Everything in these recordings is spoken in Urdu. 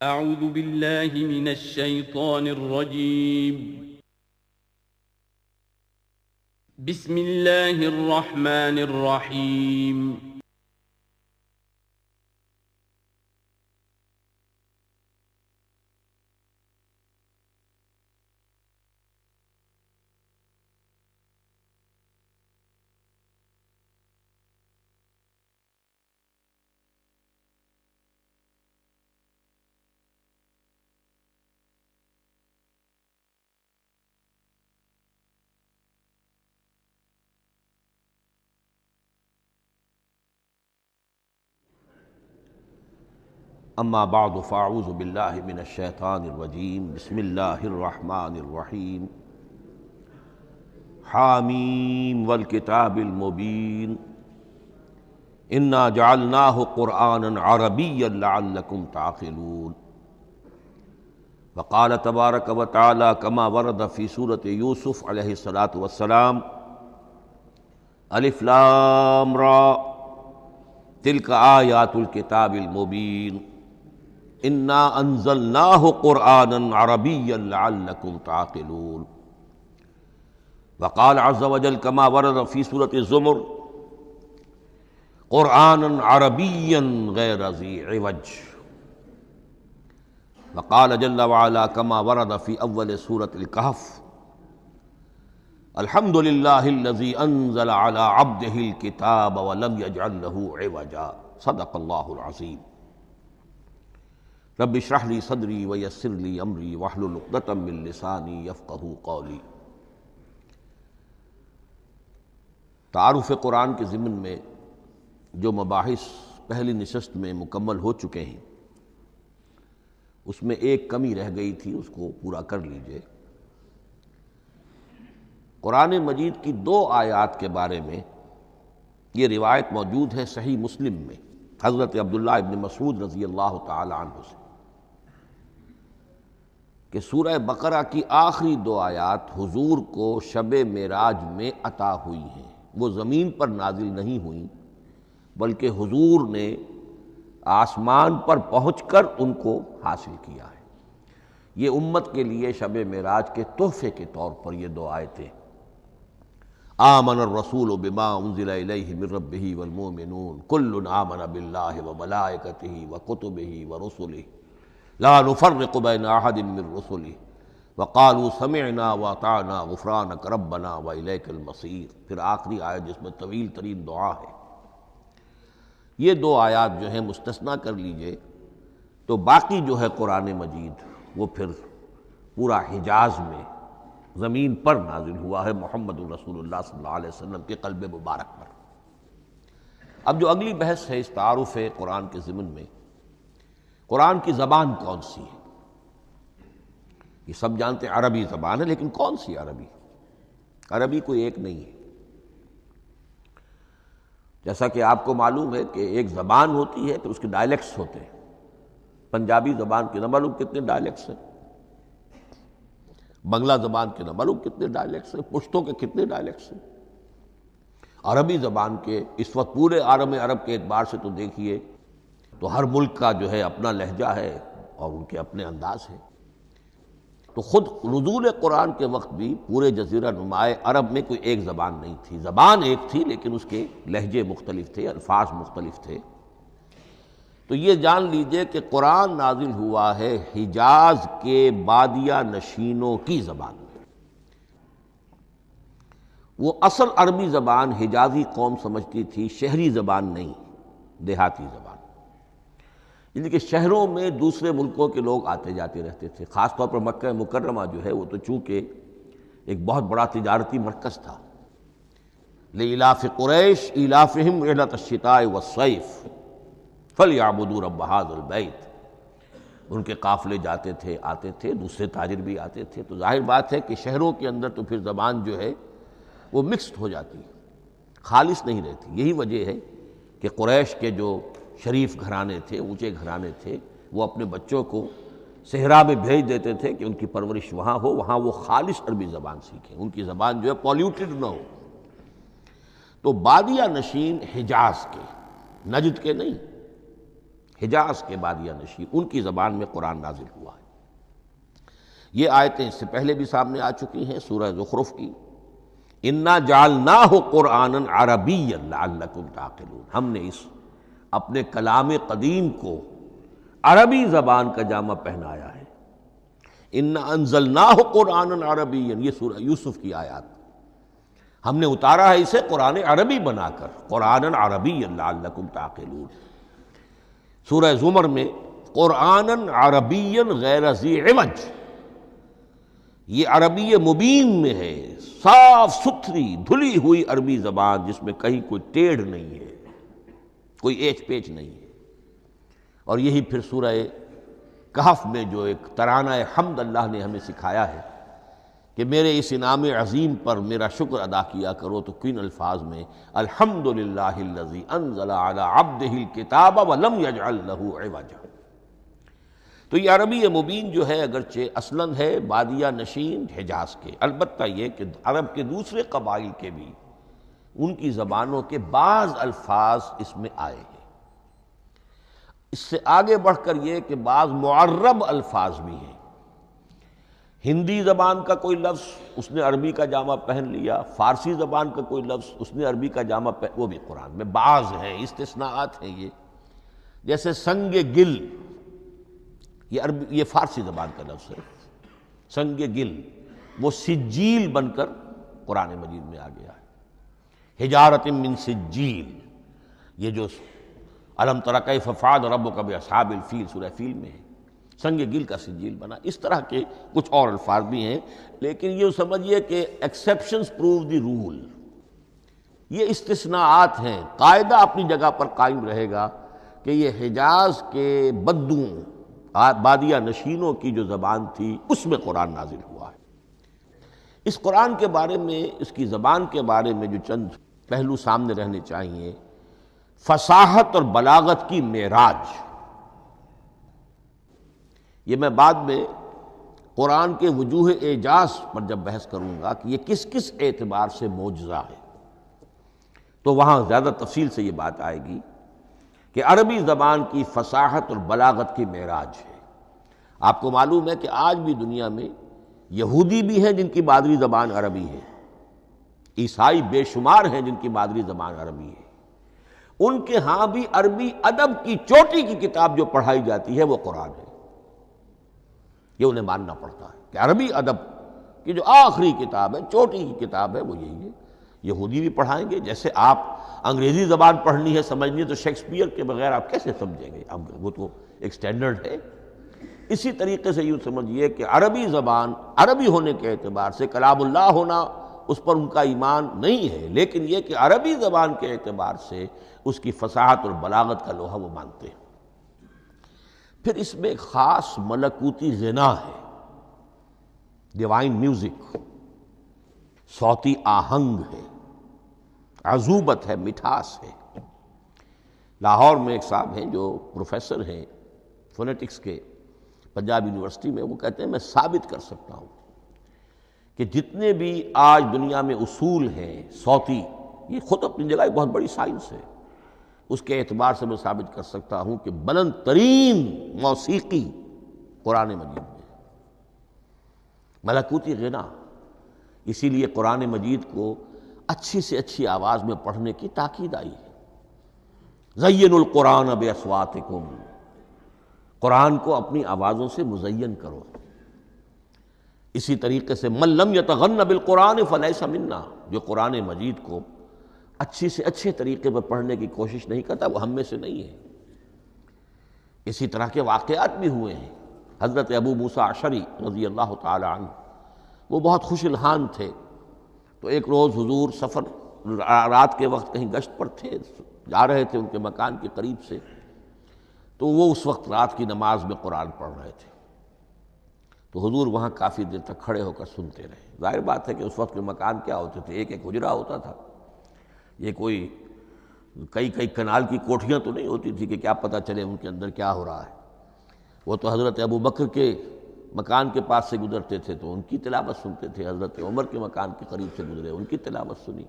اعوذ باللہ من الشیطان الرجیم بسم اللہ الرحمن الرحیم اما بعد فاعوذ باللہ من الشیطان الرجیم بسم اللہ الرحمن الرحیم حامیم والکتاب المبین انا جعلناہ قرآنا عربیا لعلکم تعقلون وقال تبارک وتعالی کما ورد فی سورۃ یوسف علیہ الصلاۃ والسلام الف لام را تلک آیات الکتاب المبین انا انزلناہ قرآنا عربیا لعلکم تعقلون وقال عز وجل کما ورد فی سورۃ الزمر قرآنا عربیا غیر ذی عوج وقال جل وعلا کما ورد فی اول سورۃ الکہف الحمد للہ الذی انزل علی عبدہ الکتاب ولم یجعل لہ عوجا صدق اللہ العظیم رب اشرح لی صدری ویسر لی امری واحلل عقدۃ من لسانی یفقہوا قولی۔ تعارف قرآن کے ضمن میں جو مباحث پہلی نشست میں مکمل ہو چکے ہیں اس میں ایک کمی رہ گئی تھی، اس کو پورا کر لیجئے۔ قرآن مجید کی 2 آیات کے بارے میں یہ روایت موجود ہے صحیح مسلم میں حضرت عبداللہ ابن مسعود رضی اللہ تعالی عنہ سے کہ سورہ بقرہ کی آخری 2 آیات حضور کو شب معراج میں عطا ہوئی ہیں، وہ زمین پر نازل نہیں ہوئیں بلکہ حضور نے آسمان پر پہنچ کر ان کو حاصل کیا ہے۔ یہ امت کے لیے شب معراج کے تحفے کے طور پر یہ 2 آیتیں آمن الرسول بما انزل الیہ من ربہ والمؤمنون کل آمن باللہ وملائکتہ وکتبہ ورسلہ لا نفرق بین احد من رسلہ وقالوا سمعنا واطعنا غفرانک ربنا والیک المصیر۔ پھر آخری آیت جس میں طویل ترین دعا ہے۔ یہ 2 آیات جو ہیں مستثنیٰ کر لیجئے تو باقی جو ہے قرآن مجید وہ پھر پورا حجاز میں زمین پر نازل ہوا ہے محمد الرسول اللہ صلی اللہ علیہ وسلم کے قلب مبارک پر۔ اب جو اگلی بحث ہے اس تعارف قرآن کے ضمن میں، قرآن کی زبان کون سی ہے؟ یہ سب جانتے ہیں عربی زبان ہے، لیکن کون سی عربی؟ عربی کوئی ایک نہیں ہے۔ جیسا کہ آپ کو معلوم ہے کہ ایک زبان ہوتی ہے پھر اس کے ڈائلیکٹس ہوتے ہیں۔ پنجابی زبان کے نہ معلوم کتنے ڈائلیکٹس ہیں، بنگلہ زبان کے نہ معلوم کتنے ڈائلیکٹس ہیں، پشتو کے کتنے ڈائلیکٹس ہیں۔ عربی زبان کے اس وقت پورے عالم عرب کے اعتبار سے تو دیکھیے تو ہر ملک کا جو ہے اپنا لہجہ ہے اور ان کے اپنے انداز ہے۔ تو خود نزول قرآن کے وقت بھی پورے جزیرہ نمائے عرب میں کوئی ایک زبان نہیں تھی، زبان ایک تھی لیکن اس کے لہجے مختلف تھے، الفاظ مختلف تھے۔ تو یہ جان لیجئے کہ قرآن نازل ہوا ہے حجاز کے بادیہ نشینوں کی زبان میں۔ وہ اصل عربی زبان حجازی قوم سمجھتی تھی، شہری زبان نہیں، دیہاتی زبان، یعنی کہ شہروں میں دوسرے ملکوں کے لوگ آتے جاتے رہتے تھے۔ خاص طور پر مکہ مکرمہ جو ہے وہ تو چونکہ ایک بہت بڑا تجارتی مرکز تھا۔ لإلاف قریش ایلافہم رحلۃ الشتاء والصیف فلیعبدوا رب ھذا البیت۔ ان کے قافلے جاتے تھے، آتے تھے، دوسرے تاجر بھی آتے تھے، تو ظاہر بات ہے کہ شہروں کے اندر تو پھر زبان جو ہے وہ مکسڈ ہو جاتی ہے، خالص نہیں رہتی۔ یہی وجہ ہے کہ قریش کے جو شریف گھرانے تھے، اونچے گھرانے تھے، وہ اپنے بچوں کو صحرا میں بھیج دیتے تھے کہ ان کی پرورش وہاں ہو، وہاں وہ خالص عربی زبان سیکھیں، ان کی زبان جو ہے پولیوٹڈ نہ ہو۔ تو بادیہ نشین حجاز کے، نجد کے نہیں، حجاز کے بادیہ نشین، ان کی زبان میں قرآن نازل ہوا ہے۔ یہ آیتیں اس سے پہلے بھی سامنے آ چکی ہیں سورہ زخرف کی، انا جعلناہ قرآنا عربیا لعلکم تعقلون، ہم نے اس اپنے کلام قدیم کو عربی زبان کا جامہ پہنایا ہے۔ انا انزلناہ قرآنا عربیا، یہ سورہ یوسف کی آیات، ہم نے اتارا ہے اسے قرآن عربی بنا کر، قرآنا عربیا لعلکم تعقلون۔ سورہ زمر میں قرآنا عربیا غیر ذی عوج، یہ عربی مبین میں ہے، صاف ستھری دھلی ہوئی عربی زبان جس میں کہیں کوئی ٹیڑھ نہیں ہے، کوئی ایچ پیچ نہیں ہے۔ اور یہی پھر سورہ کہف میں جو ایک ترانہ حمد اللہ نے ہمیں سکھایا ہے کہ میرے اس انعام عظیم پر میرا شکر ادا کیا کرو، تو کن الفاظ میں الحمدللہ الذی انزل علی عبدہ الکتاب ولم یجعل لہ عوجا۔ تو یہ عربی مبین جو ہے اگرچہ اصلاً ہے بادیہ نشین حجاز کے، البتہ یہ کہ عرب کے دوسرے قبائل کے بھی ان کی زبانوں کے بعض الفاظ اس میں آئے ہیں۔ اس سے آگے بڑھ کر یہ کہ بعض معرب الفاظ بھی ہیں، ہندی زبان کا کوئی لفظ اس نے عربی کا جامہ پہن لیا، فارسی زبان کا کوئی لفظ اس نے عربی کا جامہ پہن، وہ بھی قرآن میں بعض ہیں، استثناءات ہیں یہ، جیسے سنگ گل، یہ فارسی زبان کا لفظ ہے، سنگ گل، وہ سجیل بن کر قرآن مجید میں آ گیا ہے، حجارۃ من سجیل، یہ جو الم تر کیف فعل ربک باصحاب الفیل سورہ فیل میں ہے، سنگ گل کا سجیل بنا۔ اس طرح کے کچھ اور الفاظ بھی ہیں، لیکن یہ سمجھیے کہ ایکسیپشنز پروو دی رول، یہ استثناءات ہیں، قاعدہ اپنی جگہ پر قائم رہے گا کہ یہ حجاز کے بدوؤں بادیہ نشینوں کی جو زبان تھی اس میں قرآن نازل ہوا ہے۔ اس قرآن کے بارے میں، اس کی زبان کے بارے میں جو چند پہلو سامنے رہنے چاہیے، فصاحت اور بلاغت کی معراج، یہ میں بعد میں قرآن کے وجوہ اعجاز پر جب بحث کروں گا کہ یہ کس کس اعتبار سے معجزہ ہے، تو وہاں زیادہ تفصیل سے یہ بات آئے گی کہ عربی زبان کی فصاحت اور بلاغت کی معراج ہے۔ آپ کو معلوم ہے کہ آج بھی دنیا میں یہودی بھی ہیں جن کی مادری زبان عربی ہے، عیسائی بے شمار ہیں جن کی مادری زبان عربی ہے، ان کے ہاں بھی عربی ادب کی چوٹی کی کتاب جو پڑھائی جاتی ہے وہ قرآن ہے، یہ انہیں ماننا پڑتا ہے کہ عربی ادب کی جو آخری کتاب ہے، چوٹی کی کتاب ہے، وہ یہی ہے۔ یہودی بھی پڑھائیں گے، جیسے آپ انگریزی زبان پڑھنی ہے سمجھنی ہے تو شیکسپیئر کے بغیر آپ کیسے سمجھیں گے، اب وہ تو ایک سٹینڈرڈ ہے۔ اسی طریقے سے یوں سمجھیے کہ عربی زبان عربی ہونے کے اعتبار سے کلام اللہ ہونا اس پر ان کا ایمان نہیں ہے، لیکن یہ کہ عربی زبان کے اعتبار سے اس کی فصاحت اور بلاغت کا لوہا وہ مانتے ہیں۔ پھر اس میں ایک خاص ملکوتی غنا ہے، ڈیوائن میوزک، صوتی آہنگ ہے، عذوبت ہے، مٹھاس ہے۔ لاہور میں ایک صاحب ہیں جو پروفیسر ہیں فونیٹکس کے پنجاب یونیورسٹی میں، وہ کہتے ہیں میں ثابت کر سکتا ہوں کہ جتنے بھی آج دنیا میں اصول ہیں صوتی، یہ خود اپنی جگہ ایک بہت بڑی سائنس ہے، اس کے اعتبار سے میں ثابت کر سکتا ہوں کہ بلند ترین موسیقی قرآن مجید میں ہے، ملکوتی غنا۔ اسی لیے قرآن مجید کو اچھی سے اچھی آواز میں پڑھنے کی تاکید آئی ہے، زینوا القرآن باصواتکم، قرآن کو اپنی آوازوں سے مزین کرو۔ اسی طریقے سے من لم یتغن بالقرآن فلیس منا، جو قرآن مجید کو اچھی سے اچھے طریقے پر پڑھنے کی کوشش نہیں کرتا وہ ہم میں سے نہیں ہے۔ اسی طرح کے واقعات بھی ہوئے ہیں۔ حضرت ابو موسیٰ اشعری رضی اللہ تعالی عنہ، وہ بہت خوش الحان تھے، تو ایک روز حضور سفر رات کے وقت کہیں گشت پر تھے، جا رہے تھے ان کے مکان کے قریب سے، تو وہ اس وقت رات کی نماز میں قرآن پڑھ رہے تھے، تو حضور وہاں کافی دیر تک کھڑے ہو کر سنتے رہے۔ ظاہر بات ہے کہ اس وقت کے مکان کیا ہوتے تھے، ایک ایک حجرہ ہوتا تھا، یہ کوئی کئی کنال کی کوٹھیاں تو نہیں ہوتی تھی کہ کیا پتہ چلے ان کے اندر کیا ہو رہا ہے۔ وہ تو حضرت ابو بکر کے مکان کے پاس سے گزرتے تھے تو ان کی تلاوت سنتے تھے، حضرت عمر کے مکان کے قریب سے گزرے ان کی تلاوت سنی،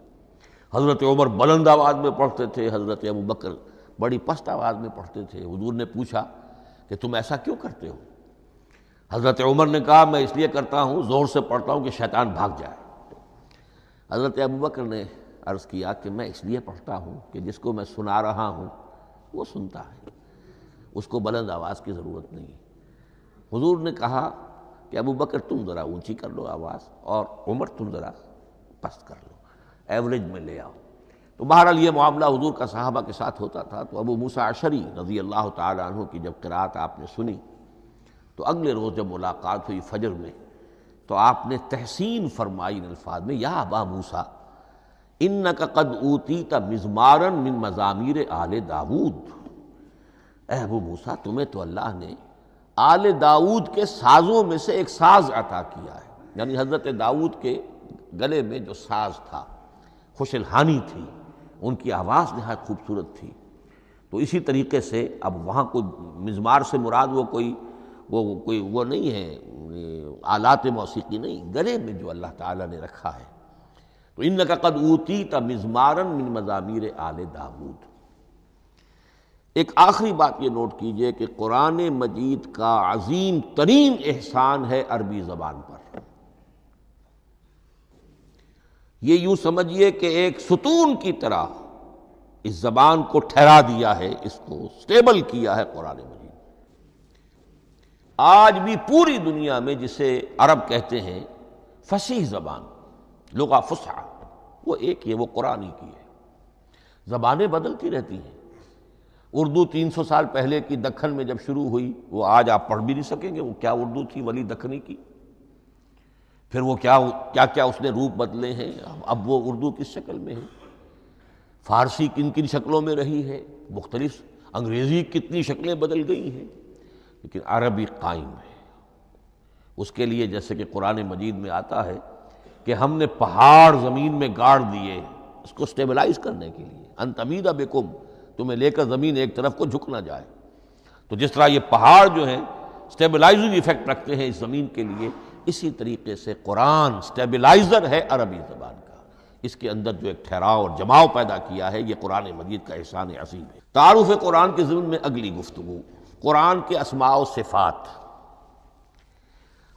حضرت عمر بلند آواز میں پڑھتے تھے، حضرت ابو بکر بڑی پست آواز میں پڑھتے تھے۔ حضور نے پوچھا کہ تم ایسا کیوں کرتے ہو؟ حضرت عمر نے کہا میں اس لیے کرتا ہوں، زور سے پڑھتا ہوں کہ شیطان بھاگ جائے۔ حضرت ابوبکر نے عرض کیا کہ میں اس لیے پڑھتا ہوں کہ جس کو میں سنا رہا ہوں وہ سنتا ہے، اس کو بلند آواز کی ضرورت نہیں۔ حضور نے کہا کہ ابوبکر تم ذرا اونچی کر لو آواز، اور عمر تم ذرا پست کر لو، ایوریج میں لے آؤ۔ تو بہرحال یہ معاملہ حضور کا صحابہ کے ساتھ ہوتا تھا۔ تو ابو موسیٰ اشعری رضی اللہ تعالی عنہ کی جب قرأت آپ نے سنی تو اگلے روز جب ملاقات ہوئی فجر میں تو آپ نے تحسین فرمائی ان الفاظ میں، یا ابا موسیٰ انک قد اوتیت مزمارا من مزامیر آل داود، اے ابو موسیٰ تمہیں تو اللہ نے آل داود کے سازوں میں سے ایک ساز عطا کیا ہے، یعنی حضرت داود کے گلے میں جو ساز تھا، خوش الحانی تھی، ان کی آواز نہایت خوبصورت تھی۔ تو اسی طریقے سے اب وہاں کوئی مزمار سے مراد وہ نہیں ہے آلات موسیقی نہیں، گلے میں جو اللہ تعالیٰ نے رکھا ہے۔ تو انک قد اوتیت مزمارا من مزامیر آل داود۔ ایک آخری بات یہ نوٹ کیجئے کہ قرآن مجید کا عظیم ترین احسان ہے عربی زبان پر۔ یہ یوں سمجھیے کہ ایک ستون کی طرح اس زبان کو ٹھہرا دیا ہے، اس کو سٹیبل کیا ہے قرآن مجید۔ آج بھی پوری دنیا میں جسے عرب کہتے ہیں فصیح زبان، لغہ فصحی، وہ ایک ہے، وہ قرآن ہی کی ہے۔ زبانیں بدلتی رہتی ہیں۔ اردو 300 سال پہلے کی دکن میں جب شروع ہوئی، وہ آج آپ پڑھ بھی نہیں سکیں گے وہ کیا اردو تھی ولی دکنی کی، پھر وہ کیا اس نے روپ بدلے ہیں، اب وہ اردو کس شکل میں ہے، فارسی کن کن شکلوں میں رہی ہے، مختلف انگریزی کتنی شکلیں بدل گئی ہیں، لیکن عربی قائم ہے۔ اس کے لیے جیسے کہ قرآن مجید میں آتا ہے کہ ہم نے پہاڑ زمین میں گاڑ دیے اس کو سٹیبلائز کرنے کے لیے، ان تمید بکم، تمہیں لے کر زمین ایک طرف کو جھک نہ جائے۔ تو جس طرح یہ پہاڑ جو ہیں سٹیبلائزنگ ایفیکٹ رکھتے ہیں اس زمین کے لیے، اسی طریقے سے قرآن سٹیبلائزر ہے عربی زبان کا۔ اس کے اندر جو ایک ٹھہراؤ اور جماؤ پیدا کیا ہے، یہ قرآن مجید کا احسان عظیم ہے۔ تعارف قرآن کے ضمن میں اگلی گفتگو، قرآن کے اسماء و صفات۔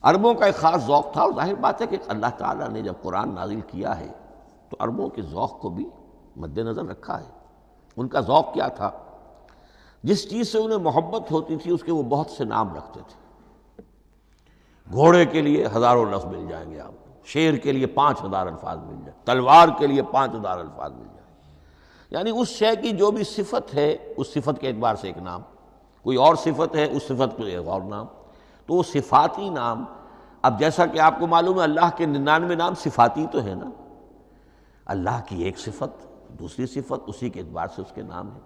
عربوں کا ایک خاص ذوق تھا، اور ظاہر بات ہے کہ اللہ تعالیٰ نے جب قرآن نازل کیا ہے تو عربوں کے ذوق کو بھی مد نظر رکھا ہے۔ ان کا ذوق کیا تھا؟ جس چیز سے انہیں محبت ہوتی تھی اس کے وہ بہت سے نام رکھتے تھے۔ گھوڑے کے لیے ہزاروں لفظ مل جائیں گے آپ کو، شیر کے لیے 5000 الفاظ مل جائیں، تلوار کے لیے 5000 الفاظ مل جائیں گے۔ یعنی اس شے کی جو بھی صفت ہے اس صفت کے اعتبار سے ایک نام، کوئی اور صفت ہے اس صفت کے ایک اور نام، تو وہ صفاتی نام۔ اب جیسا کہ آپ کو معلوم ہے اللہ کے 99 نام صفاتی تو ہے نا، اللہ کی ایک صفت دوسری صفت، اسی کے اعتبار سے اس کے نام ہیں۔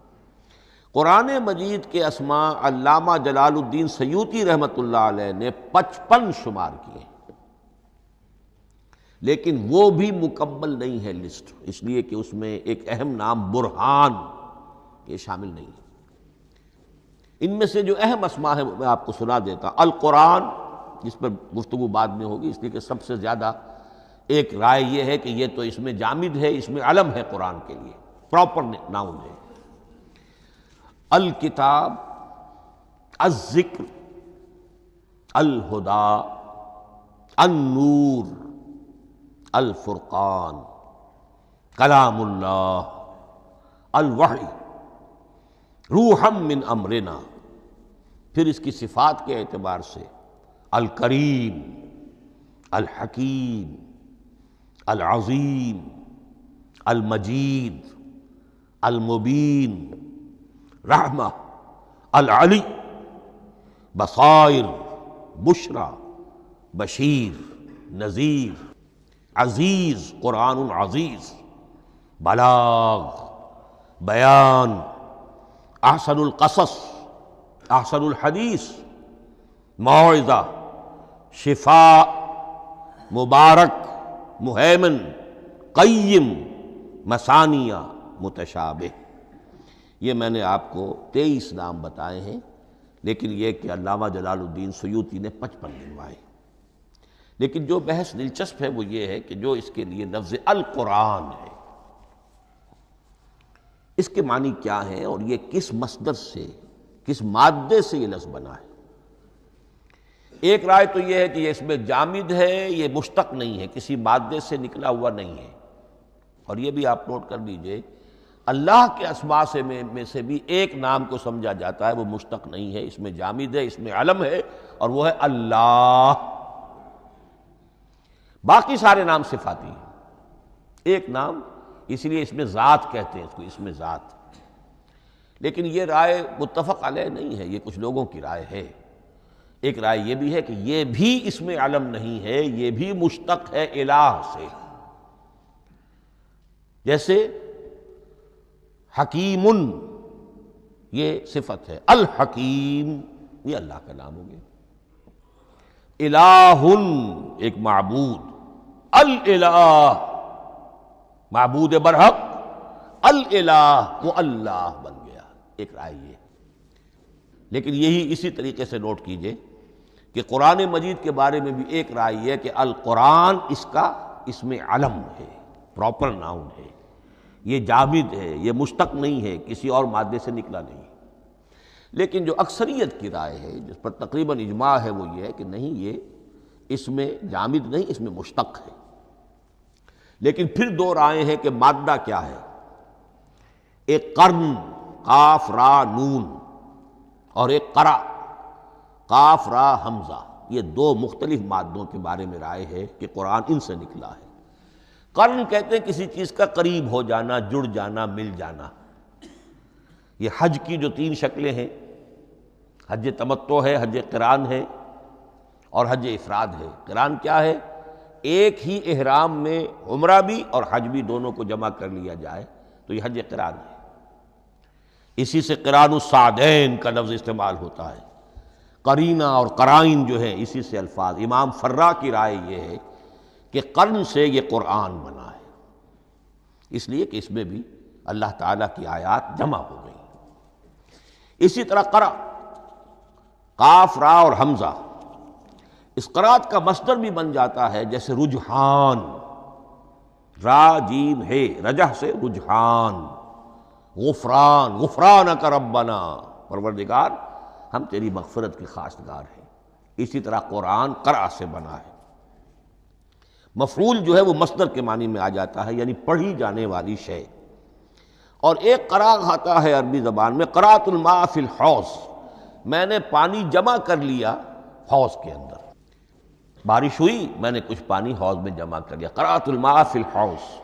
قرآن مجید کے اسماء علامہ جلال الدین سیوطی رحمۃ اللہ علیہ نے 55 شمار کیے، لیکن وہ بھی مکمل نہیں ہے لسٹ، اس لیے کہ اس میں ایک اہم نام برہان یہ شامل نہیں ہے۔ ان میں سے جو اہم اسماء ہیں میں آپ کو سنا دیتا۔ القرآن، جس پر گفتگو بعد میں ہوگی، اس لیے کہ سب سے زیادہ ایک رائے یہ ہے کہ یہ تو اس میں جامد ہے، اس میں علم ہے قرآن کے لیے، پراپر ناؤن ہے۔ الکتاب، الذکر، الہدی، النور، الفرقان، کلام اللہ، الوحی، روحا من امرنا۔ پھر اس کی صفات کے اعتبار سے الکریم، الحکیم، العظیم، المجید، المبین، رحمہ، العلی، بصائر، بشرا، بشیر، نذیر، عزیز، قرآن عزیز، بلاغ، بیان، احسن القصص، احسن الحدیث، موعظہ، شفاء، مبارک، مہیمن، قیم، مثانیہ، متشابہ۔ یہ میں نے آپ کو 23 نام بتائے ہیں، لیکن یہ کہ علامہ جلال الدین سیوطی نے 55 گنوائے۔ لیکن جو بحث دلچسپ ہے وہ یہ ہے کہ جو اس کے لیے لفظ القرآن ہے، اس کے معنی کیا ہیں اور یہ کس مصدر سے، کس مادے سے یہ لفظ بنا ہے؟ ایک رائے تو یہ ہے کہ یہ اس میں جامد ہے، یہ مشتق نہیں ہے، کسی مادے سے نکلا ہوا نہیں ہے۔ اور یہ بھی آپ نوٹ کر لیجئے، اللہ کے اسماء میں سے بھی ایک نام کو سمجھا جاتا ہے، وہ مشتق نہیں ہے، اس میں جامد ہے، اس میں علم ہے، اور وہ ہے اللہ۔ باقی سارے نام صفاتی ہیں، ایک نام، اس لیے اس میں ذات کہتے ہیں، اس کو اس میں ذات۔ لیکن یہ رائے متفق علیہ نہیں ہے، یہ کچھ لوگوں کی رائے ہے۔ ایک رائے یہ بھی ہے کہ یہ بھی اس میں علم نہیں ہے، یہ بھی مشتق ہے الہ سے۔ جیسے حکیم، یہ صفت ہے، الحکیم یہ اللہ کا نام ہو گیا۔ الہ ایک معبود، الالہ معبود برحق، الالہ وہ اللہ بن گیا، ایک رائے یہ۔ لیکن یہی اسی طریقے سے نوٹ کیجئے کہ قرآن مجید کے بارے میں بھی ایک رائے یہ ہے کہ القرآن اس میں علم ہے، پراپر ناؤن ہے، یہ جامد ہے، یہ مشتق نہیں ہے، کسی اور مادے سے نکلا نہیں۔ لیکن جو اکثریت کی رائے ہے، جس پر تقریباً اجماع ہے، وہ یہ ہے کہ نہیں، یہ اس میں جامد نہیں، اس میں مشتق ہے۔ لیکن پھر دو رائے ہیں کہ مادہ کیا ہے۔ ایک قرن، قاف را نون، اور ایک قرا، قاف را حمزہ، یہ دو مختلف مادوں کے بارے میں رائے ہے کہ قرآن ان سے نکلا ہے۔ قرن کہتے ہیں کسی چیز کا قریب ہو جانا، جڑ جانا، مل جانا۔ یہ حج کی جو تین شکلیں ہیں، حج تمتع ہے، حج قران ہے، اور حج افراد ہے۔ قران کیا ہے؟ ایک ہی احرام میں عمرہ بھی اور حج بھی دونوں کو جمع کر لیا جائے تو یہ حج قران ہے۔ اسی سے قران الصعدین کا لفظ استعمال ہوتا ہے۔ قرینہ اور قرائن جو ہے اسی سے الفاظ۔ امام فرا کی رائے یہ ہے کہ قرن سے یہ قرآن بنا ہے، اس لیے کہ اس میں بھی اللہ تعالیٰ کی آیات جمع ہو گئی۔ اسی طرح قرأ، قاف را اور حمزہ، اس قرات کا مصدر بھی بن جاتا ہے، جیسے رجحان، را جیم ہے، رجح سے رجحان۔ غفران، غفرانک ربنا، پروردگار ہم تیری مغفرت کے خواستگار ہیں۔ اسی طرح قرآن قرأ سے بنا ہے۔ مفعول جو ہے وہ مصدر کے معنی میں آ جاتا ہے، یعنی پڑھی جانے والی شے۔ اور ایک قرأ آتا ہے عربی زبان میں، قرأت الماء فی الحوض، میں نے پانی جمع کر لیا حوض کے اندر۔ بارش ہوئی، میں نے کچھ پانی حوض میں جمع کر لیا، قرأت الماء فی الحوض۔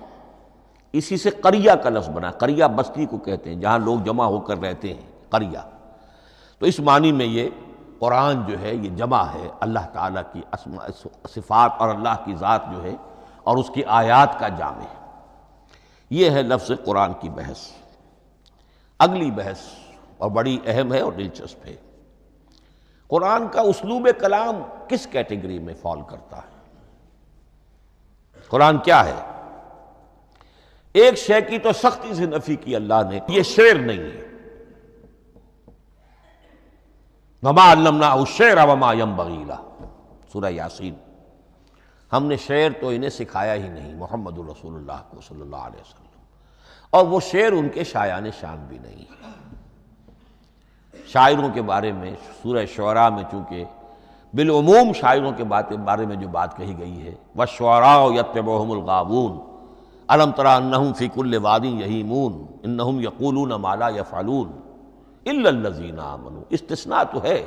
اسی سے قریہ کا لفظ بنا، قریہ بستی کو کہتے ہیں جہاں لوگ جمع ہو کر رہتے ہیں، قریہ۔ تو اس معنی میں یہ قرآن جو ہے یہ جمع ہے اللہ تعالیٰ کی اسماء صفات اور اللہ کی ذات جو ہے اور اس کی آیات کا جامع ہے۔ یہ ہے لفظ قرآن کی بحث۔ اگلی بحث اور بڑی اہم ہے اور دلچسپ ہے، قرآن کا اسلوب کلام کس کیٹیگری میں فال کرتا ہے؟ قرآن کیا ہے؟ ایک شے کی تو سختی سے نفی کی اللہ نے، یہ شعر نہیں ہے۔ وما علمناہ الشعر وما ينبغی لہ، سورہ یاسین۔ ہم نے شعر تو انہیں سکھایا ہی نہیں، محمد الرسول اللہ کو صلی اللہ علیہ وسلم، اور وہ شعر ان کے شایان شان بھی نہیں۔ شاعروں کے بارے میں سورہ شعراء میں چونکہ بالعموم شاعروں کے بارے میں جو بات کہی گئی ہے، وَالشُّعَرَاءُ يَتَّبِعُهُمُ الْغَاوُونَ أَلَمْ تَرَ أَنَّهُمْ فِي كُلِّ وَادٍ يَهِيمُونَ إِنَّهُمْ يَقُولُونَ مَا لَا يَفْعَلُونَ إِلَّا الَّذِينَ آمَنُوا۔ استثناء تو ہے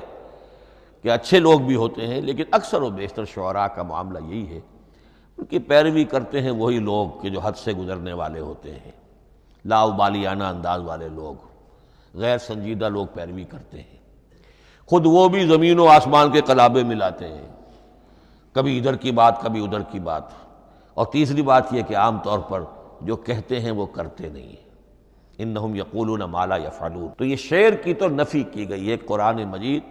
کہ اچھے لوگ بھی ہوتے ہیں، لیکن اکثر و بیشتر شعراء کا معاملہ یہی ہے، ان کی پیروی کرتے ہیں وہی لوگ کہ جو حد سے گزرنے والے ہوتے ہیں، لا ابالیانہ انداز والے لوگ، غیر سنجیدہ لوگ پیروی کرتے ہیں۔ خود وہ بھی زمین و آسمان کے قلابے ملاتے ہیں، کبھی ادھر کی بات کبھی ادھر کی بات۔ اور تیسری بات یہ کہ عام طور پر جو کہتے ہیں وہ کرتے نہیں ہیں، انہم یقولون ما لا یفعلون۔ تو یہ شعر کی تو نفی کی گئی ہے قرآن مجید،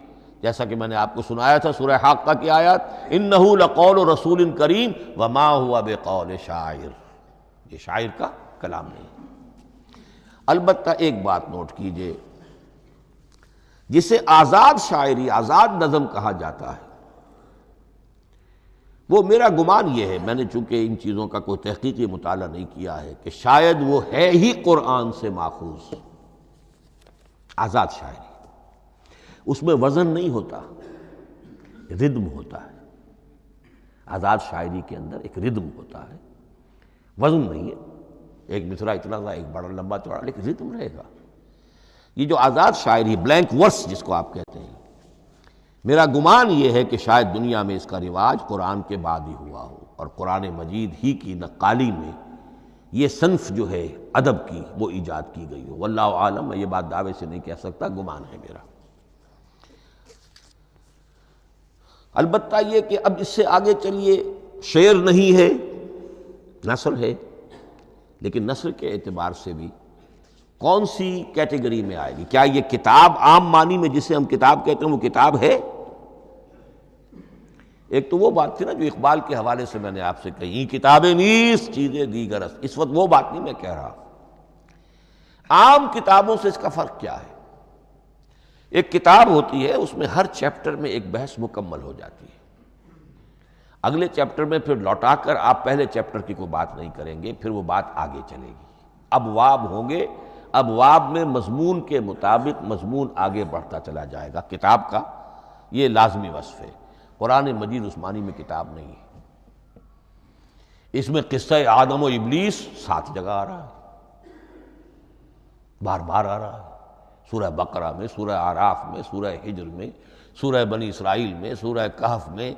جیسا کہ میں نے آپ کو سنایا تھا سورہ حاقہ کی آیات، انہ لقول رسول کریم وما هو بقول شاعر، یہ شاعر کا کلام نہیں۔ البتہ ایک بات نوٹ کیجئے، جسے آزاد شاعری، آزاد نظم کہا جاتا ہے، وہ میرا گمان یہ ہے، میں نے چونکہ ان چیزوں کا کوئی تحقیقی مطالعہ نہیں کیا ہے، کہ شاید وہ ہے ہی قرآن سے ماخوذ آزاد شاعری۔ اس میں وزن نہیں ہوتا، ردم ہوتا ہے۔ آزاد شاعری کے اندر ایک ردم ہوتا ہے، وزن نہیں ہے، ایک مصرع اتنا سا، ایک بڑا لمبا چوڑا، لیکن ردم رہے گا۔ یہ جو آزاد شاعری، بلینک ورس جس کو آپ کہتے ہیں، میرا گمان یہ ہے کہ شاید دنیا میں اس کا رواج قرآن کے بعد ہی ہوا ہو، اور قرآن مجید ہی کی نقالی میں یہ صنف جو ہے ادب کی وہ ایجاد کی گئی ہو۔ واللہ عالم، میں یہ بات دعوے سے نہیں کہہ سکتا، گمان ہے میرا۔ البتہ یہ کہ اب اس سے آگے چلیے، شعر نہیں ہے، نثر ہے، لیکن نثر کے اعتبار سے بھی کون سی کیٹیگری میں آئے گی؟ کیا یہ کتاب عام معنی میں جسے ہم کتاب کہتے ہیں وہ کتاب ہے؟ ایک تو وہ بات تھی نا جو اقبال کے حوالے سے میں نے آپ سے کہی، کتابیں نیست چیزیں دیگر است، اس وقت وہ بات نہیں میں کہہ رہا۔ عام کتابوں سے اس کا فرق کیا ہے؟ ایک کتاب ہوتی ہے، اس میں ہر چیپٹر میں ایک بحث مکمل ہو جاتی ہے، اگلے چیپٹر میں پھر لوٹا کر آپ پہلے چیپٹر کی کوئی بات نہیں کریں گے، پھر وہ بات آگے چلے گی، ابواب ہوں گے، ابواب میں مضمون کے مطابق مضمون آگے بڑھتا چلا جائے گا۔ کتاب کا یہ لازمی وصف ہے۔ قرآن مجید عثمانی میں کتاب نہیں ہے، اس میں قصہ آدم و ابلیس 7 جگہ آ رہا ہے، بار بار آ رہا ہے، سورہ بقرہ میں، سورہ اعراف میں، سورہ ہجر میں، سورہ بنی اسرائیل میں، سورہ کہف میں،